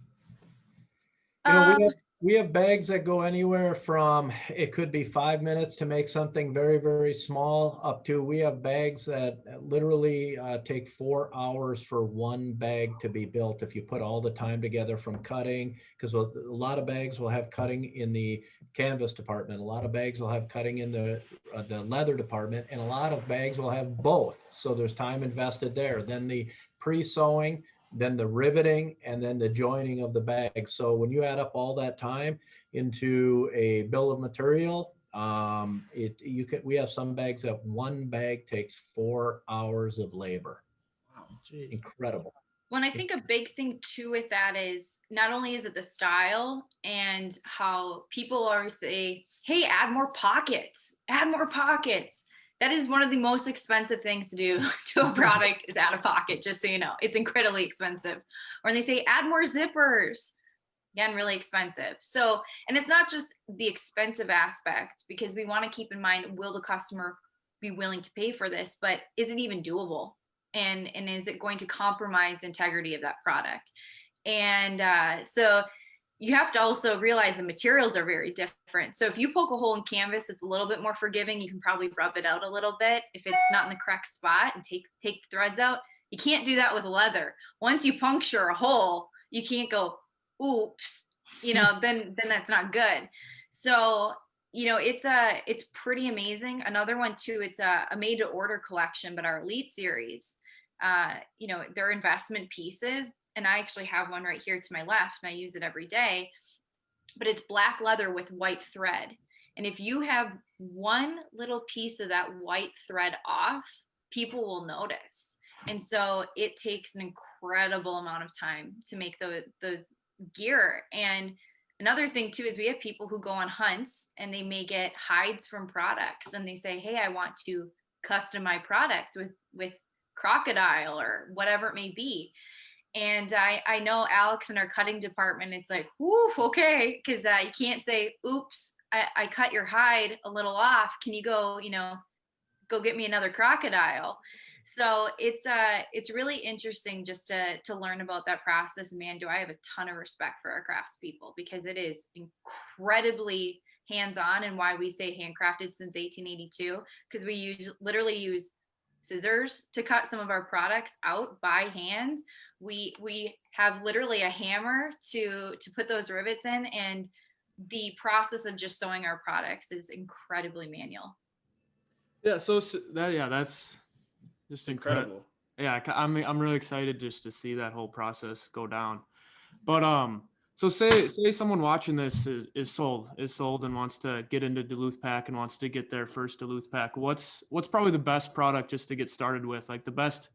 We We have bags that go anywhere from, it could be 5 minutes to make something very, very small, up to, we have bags that literally take 4 hours for one bag to be built. If you put all the time together from cutting, because a lot of bags will have cutting in the canvas department, a lot of bags will have cutting in the leather department, and a lot of bags will have both. So there's time invested there. Then the pre-sewing, then the riveting, and then the joining of the bag. So when you add up all that time into a bill of material, we have some bags that one bag takes 4 hours of labor. Wow. Jeez. Incredible. When I think a big thing too with that is not only is it the style and how people always say, hey, add more pockets, add more pockets. That is one of the most expensive things to do to a product is add a pocket, just so you know. It's incredibly expensive. Or they say add more zippers. Again, really expensive. So, and it's not just the expensive aspect, because we want to keep in mind, will the customer be willing to pay for this, but is it even doable? And is it going to compromise the integrity of that product? And so you have to also realize the materials are very different. So if you poke a hole in canvas, it's a little bit more forgiving. You can probably rub it out a little bit if it's not in the correct spot and take the threads out. You can't do that with leather. Once you puncture a hole, you can't go, oops, then that's not good. So, it's pretty amazing. Another one too, it's a made to order collection, but our Elite series, they're investment pieces. And I actually have one right here to my left, and I use it every day, but it's black leather with white thread. And if you have one little piece of that white thread off, people will notice. And so it takes an incredible amount of time to make the gear. And another thing too, is we have people who go on hunts and they may get hides from products, and they say, hey, I want to custom my product with crocodile or whatever it may be. And I know Alex in our cutting department, it's like, whoo, okay, because you can't say, oops, I cut your hide a little off. Can you go get me another crocodile? So it's really interesting just to learn about that process. Man, do I have a ton of respect for our craftspeople, because it is incredibly hands-on, and why we say handcrafted since 1882, because we literally use scissors to cut some of our products out by hand. We have literally a hammer to put those rivets in, and the process of just sewing our products is incredibly manual. Yeah, that's just incredible. Yeah, I'm really excited just to see that whole process go down. But so say someone watching this is sold and wants to get into Duluth Pack and wants to get their first Duluth Pack. What's probably the best product just to get started with, like the best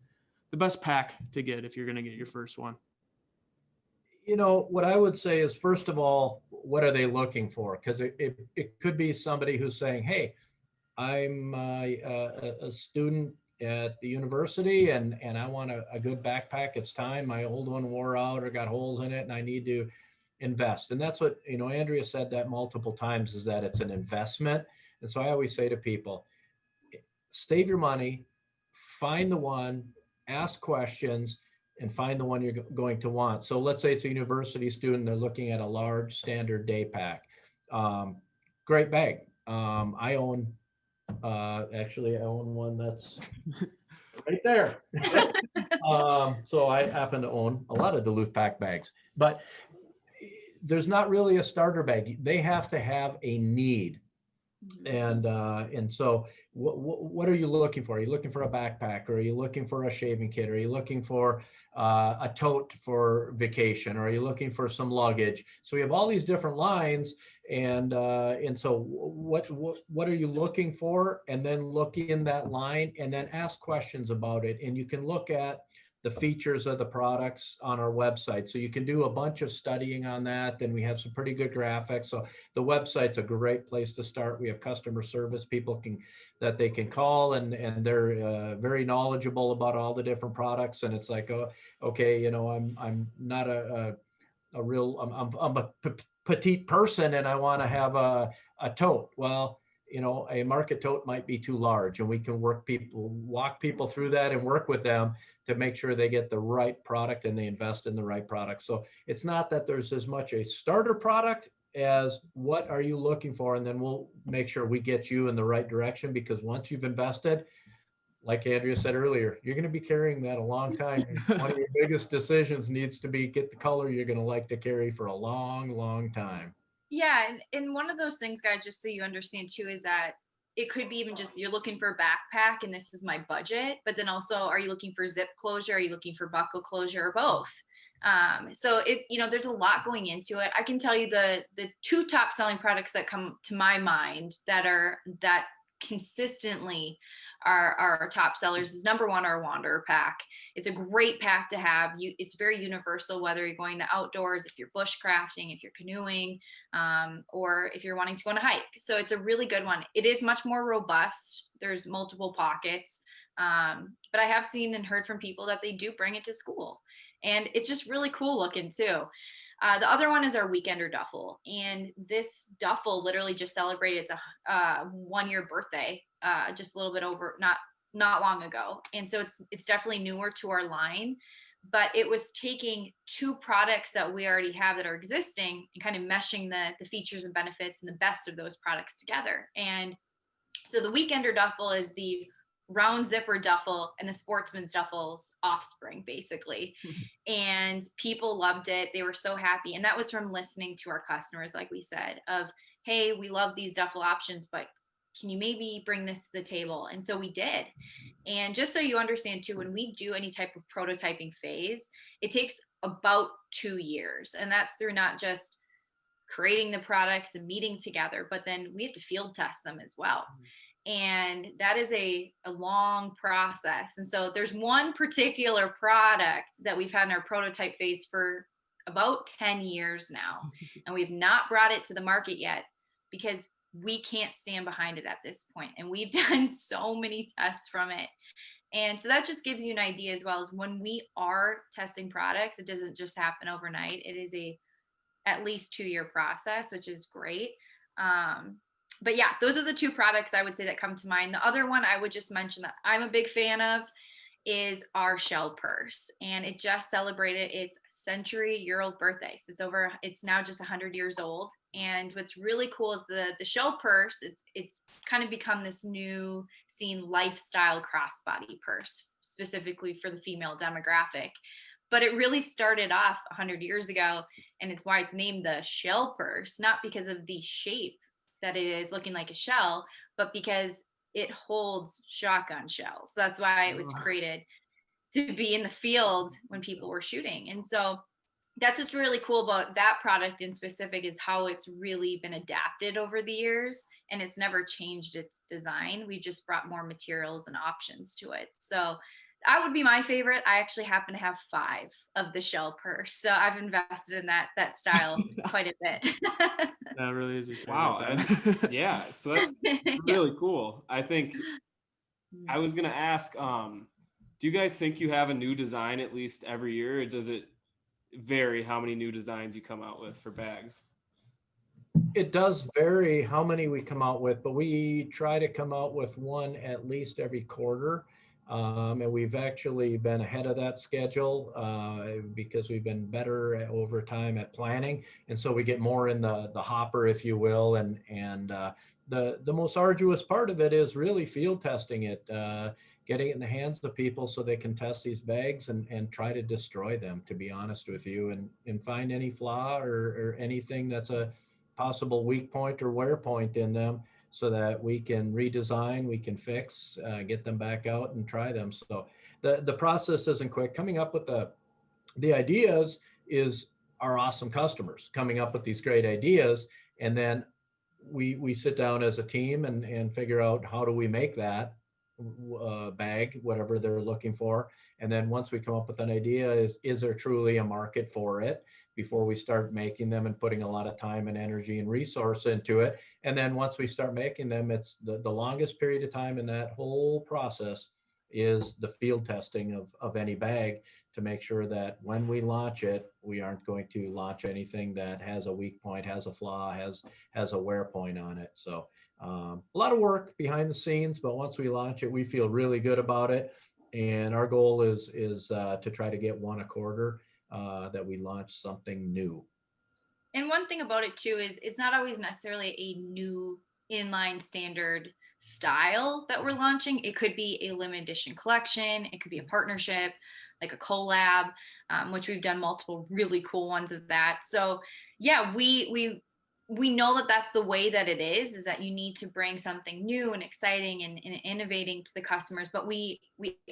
pack to get if you're going to get your first one? What I would say is, first of all, what are they looking for? Because it could be somebody who's saying, hey, I'm a student at the university and I want a good backpack. It's time. My old one wore out or got holes in it and I need to invest. And that's what, Andrea said that multiple times, is that it's an investment. And so I always say to people, save your money, find the one, ask questions, and find the one you're going to want. So let's say it's a university student, they're looking at a large standard day pack. Great bag. I own one that's right there. So I happen to own a lot of Duluth Pack bags, but there's not really a starter bag. They have to have a need. And so what are you looking for? Are you looking for a backpack, or are you looking for a shaving kit? Are you looking for a tote for vacation? Or are you looking for some luggage? So we have all these different lines. And so what are you looking for? And then look in that line and then ask questions about it. And you can look at the features of the products on our website. So you can do a bunch of studying on that. And we have some pretty good graphics. So the website's a great place to start. We have customer service people that they can call, and they're very knowledgeable about all the different products. And it's like, oh, okay, I'm not a petite person and I want to have a tote. Well, a market tote might be too large, and we can walk people through that and work with them to make sure they get the right product and they invest in the right product. So it's not that there's as much a starter product as what are you looking for, and then we'll make sure we get you in the right direction, because once you've invested, like Andrea said earlier, you're going to be carrying that a long time. One of your biggest decisions needs to be get the color you're going to like to carry for a long, long time. Yeah, and one of those things, guys, just so you understand too, is that it could be even just you're looking for a backpack and this is my budget, but then also, are you looking for zip closure? Are you looking for buckle closure, or both? So it, there's a lot going into it. I can tell you the two top selling products that come to my mind that consistently are our top sellers is number one, our Wanderer pack. It's a great pack to have. It's very universal, whether you're going to outdoors, if you're bushcrafting, if you're canoeing, or if you're wanting to go on a hike. So it's a really good one. It is much more robust. There's multiple pockets. But I have seen and heard from people that they do bring it to school, and it's just really cool looking too. The other one is our Weekender Duffel, and this Duffel literally just celebrated its 1-year birthday, just a little bit over, not long ago. And so it's definitely newer to our line, but it was taking two products that we already have that are existing and kind of meshing the features and benefits and the best of those products together. And so the Weekender Duffel is the round zipper duffel and the sportsman's duffel's offspring, basically. And people loved it. They were so happy. And that was from listening to our customers, like we said, of, hey, we love these duffel options, but can you maybe bring this to the table? And so we did. And just so you understand too, when we do any type of prototyping phase, it takes about 2 years. And that's through not just creating the products and meeting together, but then we have to field test them as well. And that is a long process. And so there's one particular product that we've had in our prototype phase for about 10 years now, and we've not brought it to the market yet because we can't stand behind it at this point. And we've done so many tests from it. And so that just gives you an idea, as well as when we are testing products, it doesn't just happen overnight. It is at least 2-year process, which is great. But yeah, those are the two products I would say that come to mind. The other one I would just mention that I'm a big fan of is our shell purse, and it just celebrated its century-year-old birthday. So it's now just 100 years old. And what's really cool is the shell purse. It's kind of become this new scene lifestyle crossbody purse, specifically for the female demographic. But it really started off 100 years ago, and it's why it's named the shell purse, not because of the shape that it is looking like a shell, but because it holds shotgun shells. So that's why it was created, to be in the field when people were shooting. And so that's what's really cool about that product in specific, is how it's really been adapted over the years, and it's never changed its design. We've just brought more materials and options to it. So that would be my favorite. I actually happen to have 5 of the shell purse, so I've invested in that style quite a bit. That really is a shame. Wow. Yeah. So that's really cool. I think I was going to ask, do you guys think you have a new design at least every year, or does it vary how many new designs you come out with for bags? It does vary how many we come out with, but we try to come out with one at least every quarter. And we've actually been ahead of that schedule because we've been better over time at planning. And so we get more in the hopper, if you will. And the most arduous part of it is really field testing it, getting it in the hands of people so they can test these bags and try to destroy them, to be honest with you, and find any flaw or anything that's a possible weak point or wear point in them, so that we can redesign, we can fix, get them back out and try them. So the process isn't quick. Coming up with the ideas is our awesome customers coming up with these great ideas. And then we sit down as a team and figure out how do we make that bag, whatever they're looking for. And then once we come up with an idea, is there truly a market for it, before we start making them and putting a lot of time and energy and resource into it. And then once we start making them, it's the longest period of time in that whole process is the field testing of any bag, to make sure that when we launch it, we aren't going to launch anything that has a weak point, has a flaw, has a wear point on it. So a lot of work behind the scenes, but once we launch it, we feel really good about it. And our goal is to try to get one a quarter, that we launch something new. And one thing about it too is it's not always necessarily a new inline standard style that we're launching. It could be a limited edition collection. It could be a partnership, like a collab, which we've done multiple really cool ones of that. So yeah, we know that that's the way that it is that you need to bring something new and exciting and innovating to the customers, but we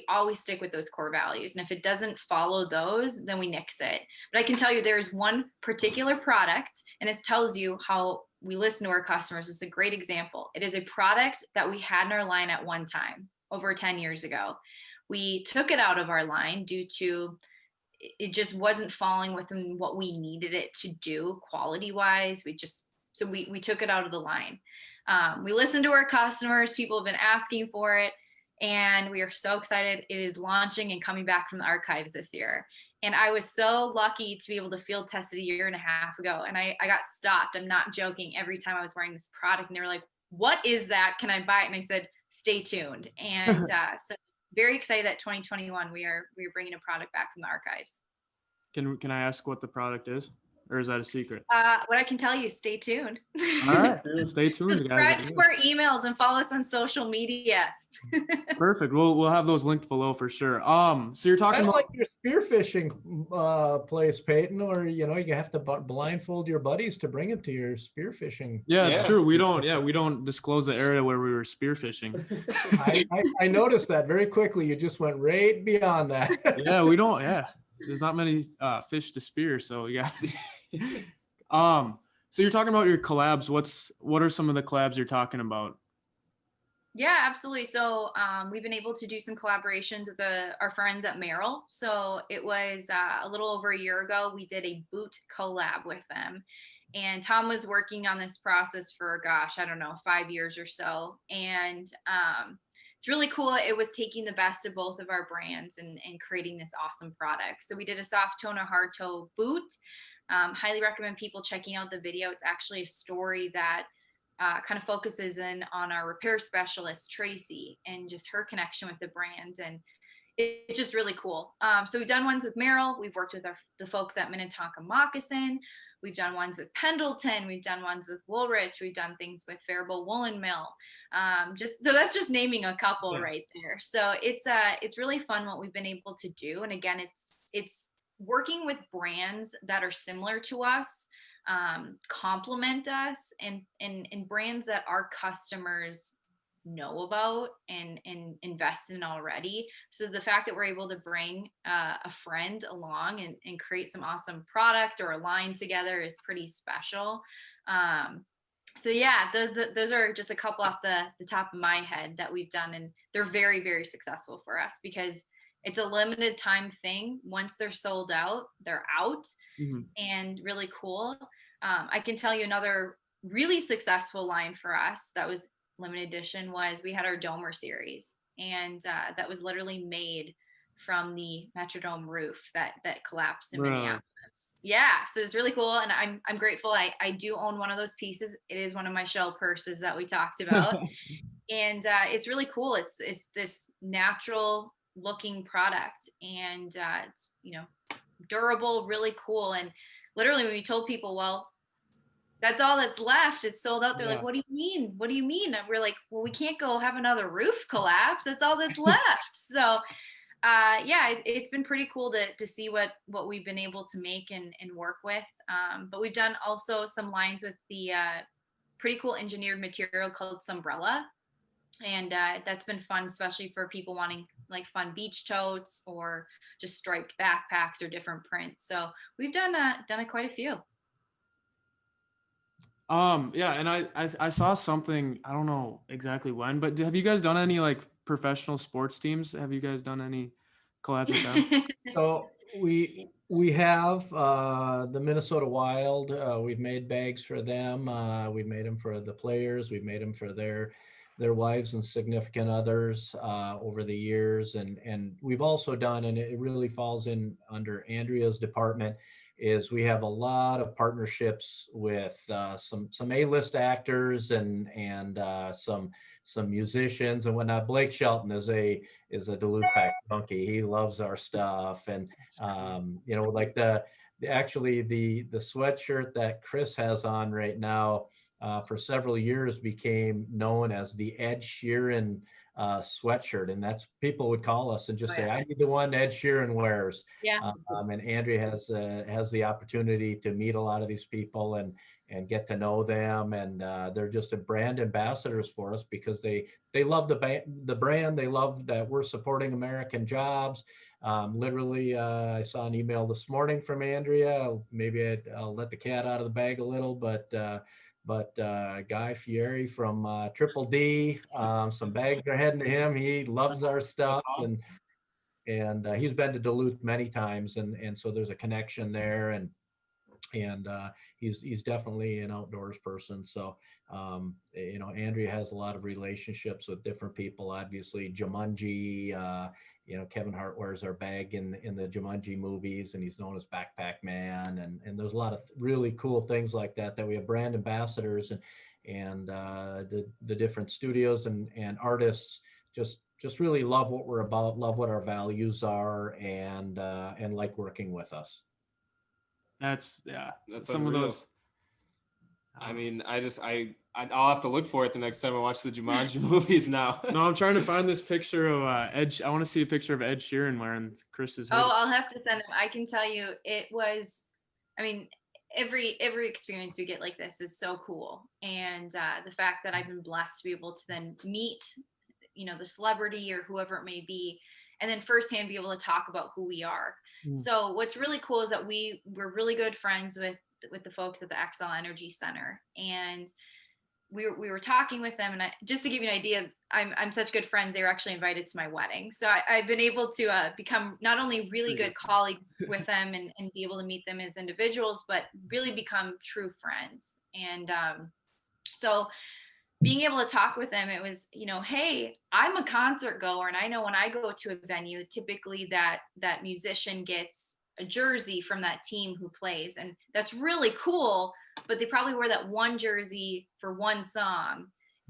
always stick with those core values, and if it doesn't follow those, then we nix it. But I can tell you there's one particular product, and this tells you how we listen to our customers. It's a great example. It is a product that we had in our line at one time over 10 years ago. We took it out of our line due to it just wasn't falling within what we needed it to do quality wise. We took it out of the line. We listened to our customers. People have been asking for it, and we are so excited. It is launching and coming back from the archives this year. And I was so lucky to be able to field test it a year and a half ago. And I got stopped. I'm not joking. Every time I was wearing this product, and they were like, "What is that? Can I buy it?" And I said, "Stay tuned." And so very excited that 2021 we are bringing a product back from the archives. Can I ask what the product is, or is that a secret? What I can tell you, stay tuned. All right, stay tuned, Subscribe guys. to our emails and follow us on social media. Perfect. We'll have those linked below for sure. So you're talking Kind of about like your spearfishing place, Peyton, or you have to blindfold your buddies to bring them to your spearfishing. yeah, it's true. We don't disclose the area where we were spearfishing. I noticed that very quickly. You just went right beyond that. Yeah, we don't. Yeah, there's not many fish to spear, so yeah. So you're talking about your collabs. What are some of the collabs you're talking about? Yeah, absolutely. So we've been able to do some collaborations with our friends at Merrill. So it was a little over a year ago, we did a boot collab with them. And Tom was working on this process for, gosh, I don't know, 5 years or so. And it's really cool. It was taking the best of both of our brands and creating this awesome product. So we did a soft toe and a hard toe boot. Highly recommend people checking out the video. It's actually a story that kind of focuses in on our repair specialist, Tracy, and just her connection with the brand. And it's just really cool. So we've done ones with Merrill. We've worked with the folks at Minnetonka Moccasin. We've done ones with Pendleton. We've done ones with Woolrich. We've done things with Faribault Woolen Mill. So that's just naming a couple right there. So it's really fun what we've been able to do. And again, it's working with brands that are similar to us, complement us, and brands that our customers know about and invest in already. So the fact that we're able to bring a friend along and create some awesome product or a line together is pretty special. So yeah, those are just a couple off the top of my head that we've done, and they're very, very successful for us because it's a limited time thing. Once they're sold out, they're out. Mm-hmm. And really cool. I can tell you another really successful line for us that was limited edition was we had our Domer series, and that was literally made from the Metrodome roof that collapsed in Minneapolis. Yeah, so it's really cool, and I'm grateful. I do own one of those pieces. It is one of my shell purses that we talked about, and it's really cool. It's this natural looking product, and it's durable, really cool. And literally when we told people, well, that's all that's left, it's sold out, they're like, what do you mean? And we're like, well, we can't go have another roof collapse. That's all that's left. So it's been pretty cool to see what we've been able to make and work with. But we've done also some lines with the pretty cool engineered material called Sunbrella. And that's been fun, especially for people wanting like fun beach totes or just striped backpacks or different prints. So we've done quite a few. And I saw something, I don't know exactly when, but have you guys done any like professional sports teams? Have you guys done any collabs with them? So we have the Minnesota Wild. We've made bags for them. We've made them for the players. We've made them for their wives and significant others over the years. And we've also done, and it really falls in under Andrea's department, is we have a lot of partnerships with some A-list actors and some musicians and whatnot. Blake Shelton is a Duluth Pack junkie. He loves our stuff, and like actually the sweatshirt that Chris has on right now for several years became known as the Ed Sheeran sweatshirt, and that's people would call us and just say, "I need the one Ed Sheeran wears." Yeah. And Andrea has the opportunity to meet a lot of these people and get to know them, and they're just a brand ambassadors for us because they love the brand. They love that we're supporting American jobs. Literally, I saw an email this morning from Andrea. Maybe I'll let the cat out of the bag a little, but Guy Fieri from Triple D, some bags are heading to him. He loves our stuff, and he's been to Duluth many times, and so there's a connection there, and he's definitely an outdoors person. So Andrea has a lot of relationships with different people. Obviously, Jumanji. Kevin Hart wears our bag in the Jumanji movies, and he's known as Backpack Man. And there's a lot of really cool things like that we have brand ambassadors and the different studios and artists just really love what we're about, love what our values are, and like working with us. That's some unreal. of those. I mean, I'll have to look for it the next time I watch the Jumanji movies now. No, I'm trying to find this picture of Ed. I want to see a picture of Ed Sheeran wearing Chris's hoodie. Oh, I'll have to send him. I can tell you, it was. I mean, every experience we get like this is so cool, and the fact that I've been blessed to be able to then meet, the celebrity or whoever it may be, and then firsthand be able to talk about who we are. So what's really cool is that we're really good friends with the folks at the XL Energy Center, and we were talking with them, and just to give you an idea, I'm such good friends. They were actually invited to my wedding, so I've been able to become not only really good colleagues with them and be able to meet them as individuals, but really become true friends. And so being able to talk with them, it was, hey, I'm a concert goer, and I know when I go to a venue, typically that musician gets a jersey from that team who plays, and that's really cool, but they probably wear that one jersey for one song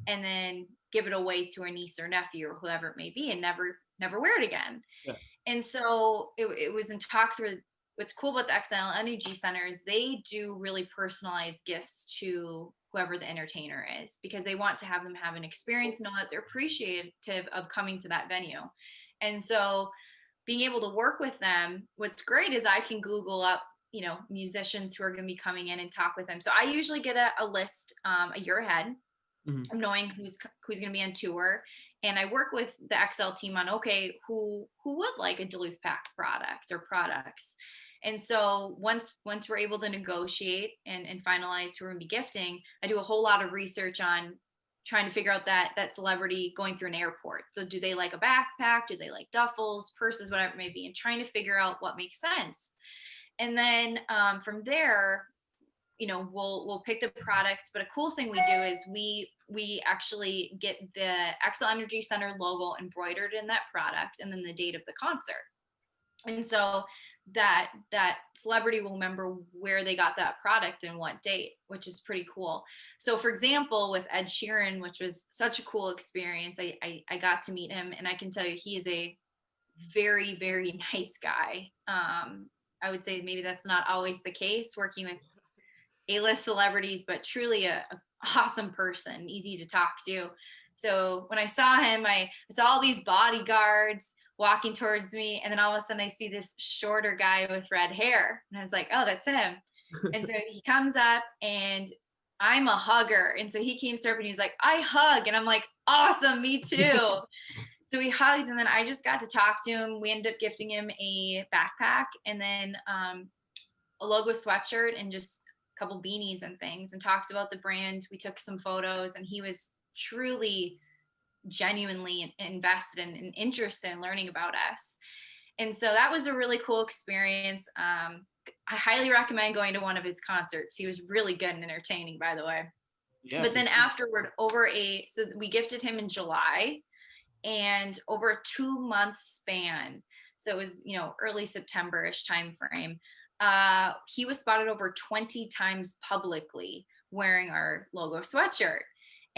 and then give it away to a niece or nephew or whoever it may be and never wear it again. Yeah. And so it was in talks where what's cool about the XL Energy Center is they do really personalized gifts to whoever the entertainer is, because they want to have them have an experience, know that they're appreciative of coming to that venue. And so being able to work with them, what's great is I can Google up, musicians who are going to be coming in and talk with them. So I usually get a list a year ahead of knowing who's going to be on tour. And I work with the XL team on, okay, who would like a Duluth Pack product or products. And so once we're able to negotiate and finalize who we're going to be gifting, I do a whole lot of research on trying to figure out that celebrity going through an airport. So do they like a backpack? Do they like duffels, purses, whatever it may be, and trying to figure out what makes sense. And then from there, we'll pick the products. But a cool thing we do is we actually get the XL Energy Center logo embroidered in that product, and then the date of the concert. And so that celebrity will remember where they got that product and what date, which is pretty cool. So for example, with Ed Sheeran, which was such a cool experience, I got to meet him, and I can tell you he is a very, very nice guy. I would say maybe that's not always the case working with A-list celebrities, but truly a awesome person, easy to talk to. So when I saw him, I saw all these bodyguards walking towards me, and then all of a sudden I see this shorter guy with red hair, and I was like, oh, that's him. And so he comes up, and I'm a hugger, and so he came up and he's like, I hug, and I'm like, awesome, me too. So we hugged, and then I just got to talk to him. We ended up gifting him a backpack, and then a logo sweatshirt, and just a couple beanies and things, and talked about the brand. We took some photos, and he was truly genuinely invested and interested in learning about us. And so that was a really cool experience. I highly recommend going to one of his concerts. He was really good and entertaining, by the way. Yeah. But then afterward, so we gifted him in July, and over a 2-month span, so it was early September-ish time frame, he was spotted over 20 times publicly wearing our logo sweatshirt.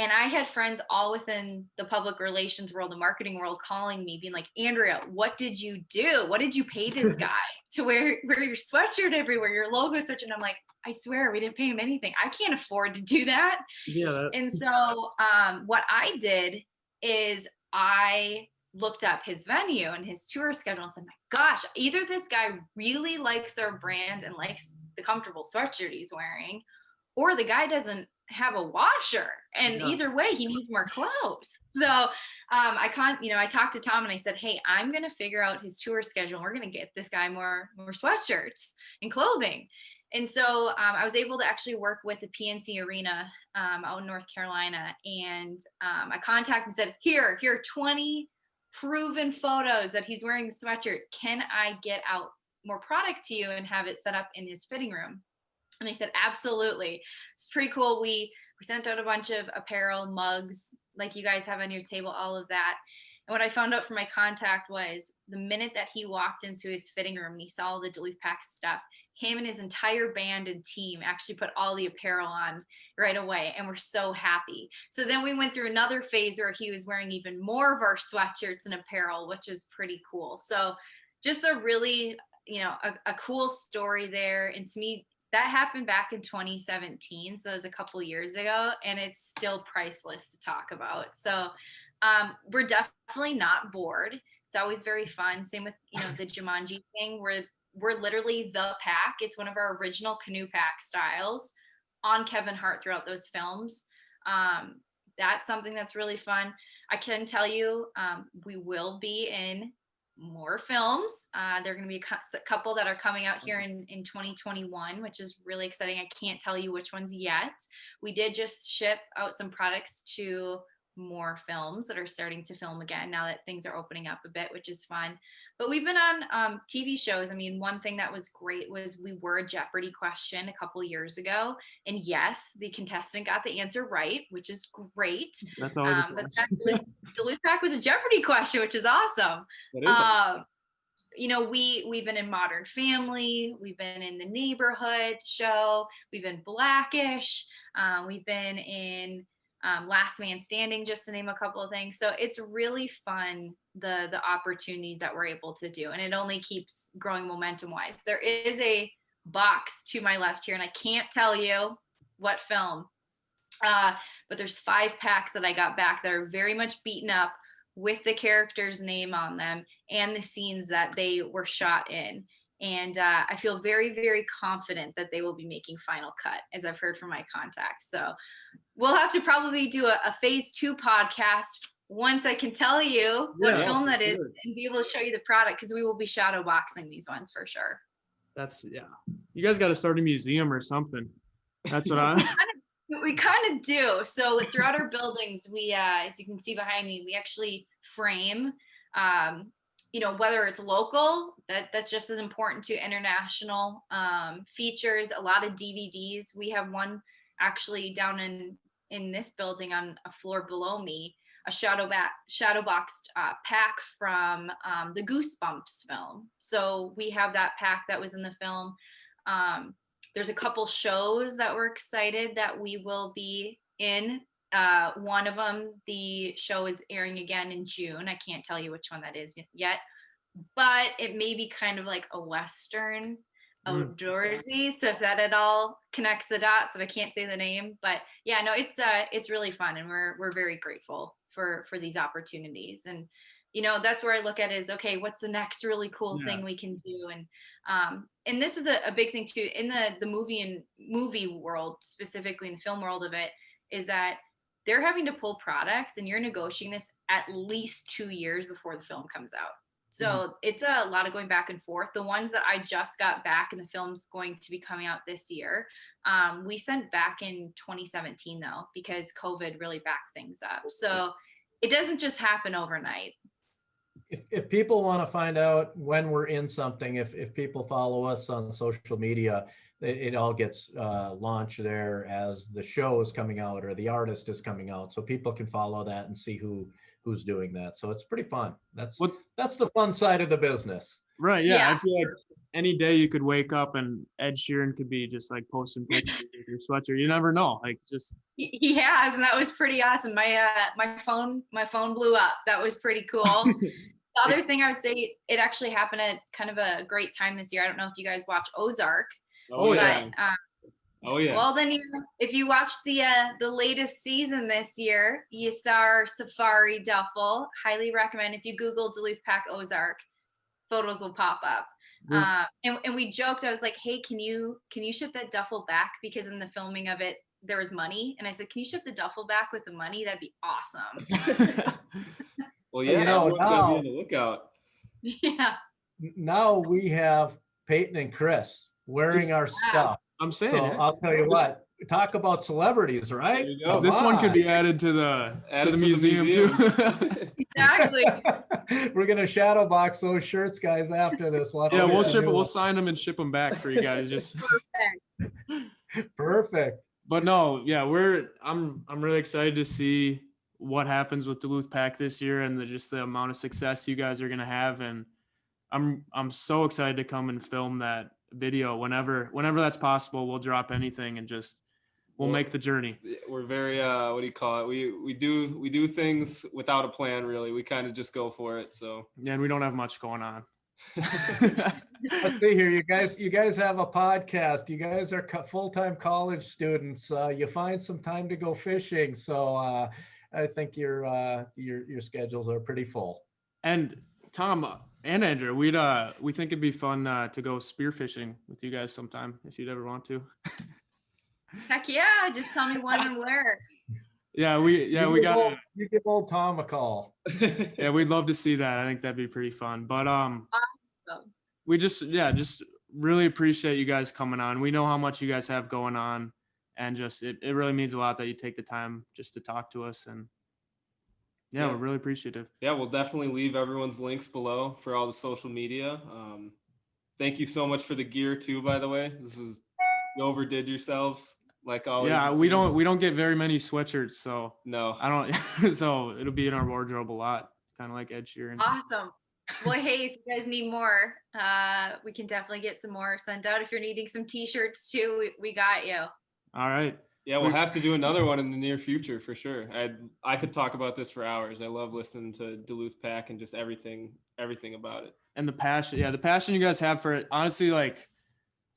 And I had friends all within the public relations world, the marketing world, calling me, being like, Andrea, what did you do? What did you pay this guy to wear your sweatshirt everywhere, your logo search? And I'm like, I swear we didn't pay him anything. I can't afford to do that. Yeah. And so what I did is I looked up his venue and his tour schedule and said, my gosh, either this guy really likes our brand and likes the comfortable sweatshirt he's wearing, or the guy doesn't have a washer, and either way he needs more clothes. So I talked to Tom and I said, hey, I'm going to figure out his tour schedule. We're going to get this guy more sweatshirts and clothing. And so I was able to actually work with the PNC Arena out in North Carolina. And I contacted and said, here are 20 proven photos that he's wearing the sweatshirt. Can I get out more product to you and have it set up in his fitting room? And they said, absolutely. It's pretty cool. We sent out a bunch of apparel, mugs, like you guys have on your table, all of that. And what I found out from my contact was the minute that he walked into his fitting room and he saw all the Duluth Pack stuff, him and his entire band and team actually put all the apparel on right away, and we're so happy. So then we went through another phase where he was wearing even more of our sweatshirts and apparel, which was pretty cool. So just a really, a cool story there. And to me, that happened back in 2017. So it was a couple years ago, and it's still priceless to talk about. So we're definitely not bored. It's always very fun. Same with, the Jumanji thing, where we're literally the pack. It's one of our original canoe pack styles on Kevin Hart throughout those films. That's something that's really fun. I can tell you, we will be in more films. There are going to be a couple that are coming out here in 2021, which is really exciting. I can't tell you which ones yet. We did just ship out some products to more films that are starting to film again now that things are opening up a bit, which is fun. But we've been on TV shows. I mean, one thing that was great was we were a Jeopardy question a couple years ago, and yes, the contestant got the answer right, which is great. That's always but Duluth Pack was a Jeopardy question, which is awesome. That is We've been in Modern Family, we've been in The Neighborhood show, we've been Blackish, we've been in Last Man Standing, just to name a couple of things. So it's really fun, the opportunities that we're able to do, and it only keeps growing momentum wise. There is a box to my left here, and I can't tell you what film, but there's 5 packs that I got back that are very much beaten up with the character's name on them and the scenes that they were shot in. And I feel very, very confident that they will be making Final Cut, as I've heard from my contacts. So we'll have to probably do a phase 2 podcast once I can tell you what film that is and be able to show you the product, because we will be shadow boxing these ones for sure. You guys got to start a museum or something. That's what we kind of do. So throughout our buildings, we, as you can see behind me, we actually frame, whether it's local, that's just as important to international features, a lot of DVDs. We have one actually down in this building on a floor below me, a shadow boxed pack from the Goosebumps film. So we have that pack that was in the film. There's a couple shows that we're excited that we will be in. One of them, the show is airing again in June. I can't tell you which one that is yet, but it may be kind of like a Western outdoorsy. So if that at all connects the dots, but I can't say the name, but yeah, no, it's really fun, and we're very grateful for these opportunities. And that's where I look at it is, okay, what's the next really cool thing we can do? And this is a big thing too in the movie world, specifically in the film world of it, is that they're having to pull products, and you're negotiating this at least 2 years before the film comes out. So it's a lot of going back and forth. The ones that I just got back, and the film's going to be coming out this year, we sent back in 2017 though, because COVID really backed things up. So it doesn't just happen overnight. If people want to find out when we're in something, if people follow us on social media, it all gets launched there as the show is coming out or the artist is coming out, so people can follow that and see who's doing that. So it's pretty fun. That's the fun side of the business. Right. Yeah. Yeah. I feel like any day you could wake up and Ed Sheeran could be just like posting pictures of your sweatshirt. You never know. Like just. He has, and that was pretty awesome. My phone blew up. That was pretty cool. The other thing I would say, it actually happened at kind of a great time this year. I don't know if you guys watch Ozark. Oh yeah. But, Oh yeah. well, then if you watch the latest season this year, you saw our Safari Duffel. Highly recommend. If you Google Duluth Pack Ozark, photos will pop up. And we joked. I was like, "Hey, can you ship that duffel back? Because in the filming of it, there was money." And I said, "Can you ship the duffel back with the money? That'd be awesome." Well, yeah, everyone's gotta be on the lookout. Yeah. Now we have Peyton and Chris wearing our stuff. I'm saying So it. I'll tell you what, talk about celebrities, right? There you go. Come This one could on. be added to the museum too. Exactly. We're gonna shadow box those shirts, guys, after this. Yeah, we'll sign them and ship them back for you guys. Just perfect. But no, yeah, I'm really excited to see what happens with Duluth Pack this year and just the amount of success you guys are gonna have. And I'm so excited to come and film that video whenever that's possible. We'll drop anything and we'll make the journey. We're very what do you call it? We do things without a plan, really. We kind of just go for it. So yeah, and we don't have much going on. Let's see here, you guys have a podcast. You guys are full-time college students. You find some time to go fishing. So I think your schedules are pretty full. And Tom and Andrea, we think it'd be fun to go spearfishing with you guys sometime if you'd ever want to. Heck yeah! Just tell me when and where. You give old Tom a call. Yeah, we'd love to see that. I think that'd be pretty fun. But Awesome. we just really appreciate you guys coming on. We know how much you guys have going on, and just it really means a lot that you take the time just to talk to us. And yeah, we're really appreciative. Yeah, we'll definitely leave everyone's links below for all the social media. Thank you so much for the gear too, by the way. You overdid yourselves like always. Yeah, we don't get very many sweatshirts, so no, I don't. So it'll be in our wardrobe a lot, kind of like Ed Sheeran. Awesome. Well, hey, if you guys need more, we can definitely get some more sent out. If you're needing some t-shirts too, we got you. All right. Yeah, we'll have to do another one in the near future for sure. I could talk about this for hours. I love listening to Duluth Pack and just everything about it. And the passion you guys have for it. Honestly, like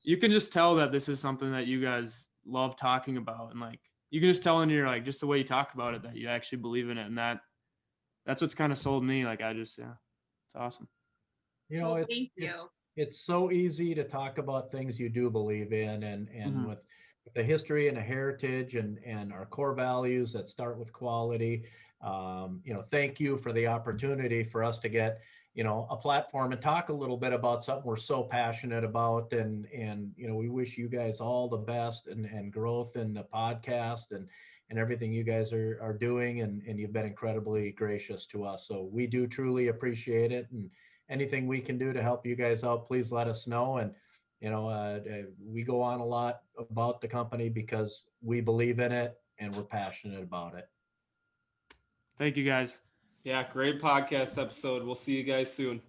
you can just tell that this is something that you guys love talking about, and like you can just tell in your like just the way you talk about it that you actually believe in it, and that's what's kind of sold me. Like it's awesome. Well, thank you. It's so easy to talk about things you do believe in, and with the history and the heritage and our core values that start with quality. Thank you for the opportunity for us to get a platform and talk a little bit about something we're so passionate about, and we wish you guys all the best and growth in the podcast and everything you guys are doing, and you've been incredibly gracious to us, so we do truly appreciate it. And anything we can do to help you guys out, please let us know. And we go on a lot about the company because we believe in it and we're passionate about it. Thank you guys. Yeah, great podcast episode. We'll see you guys soon.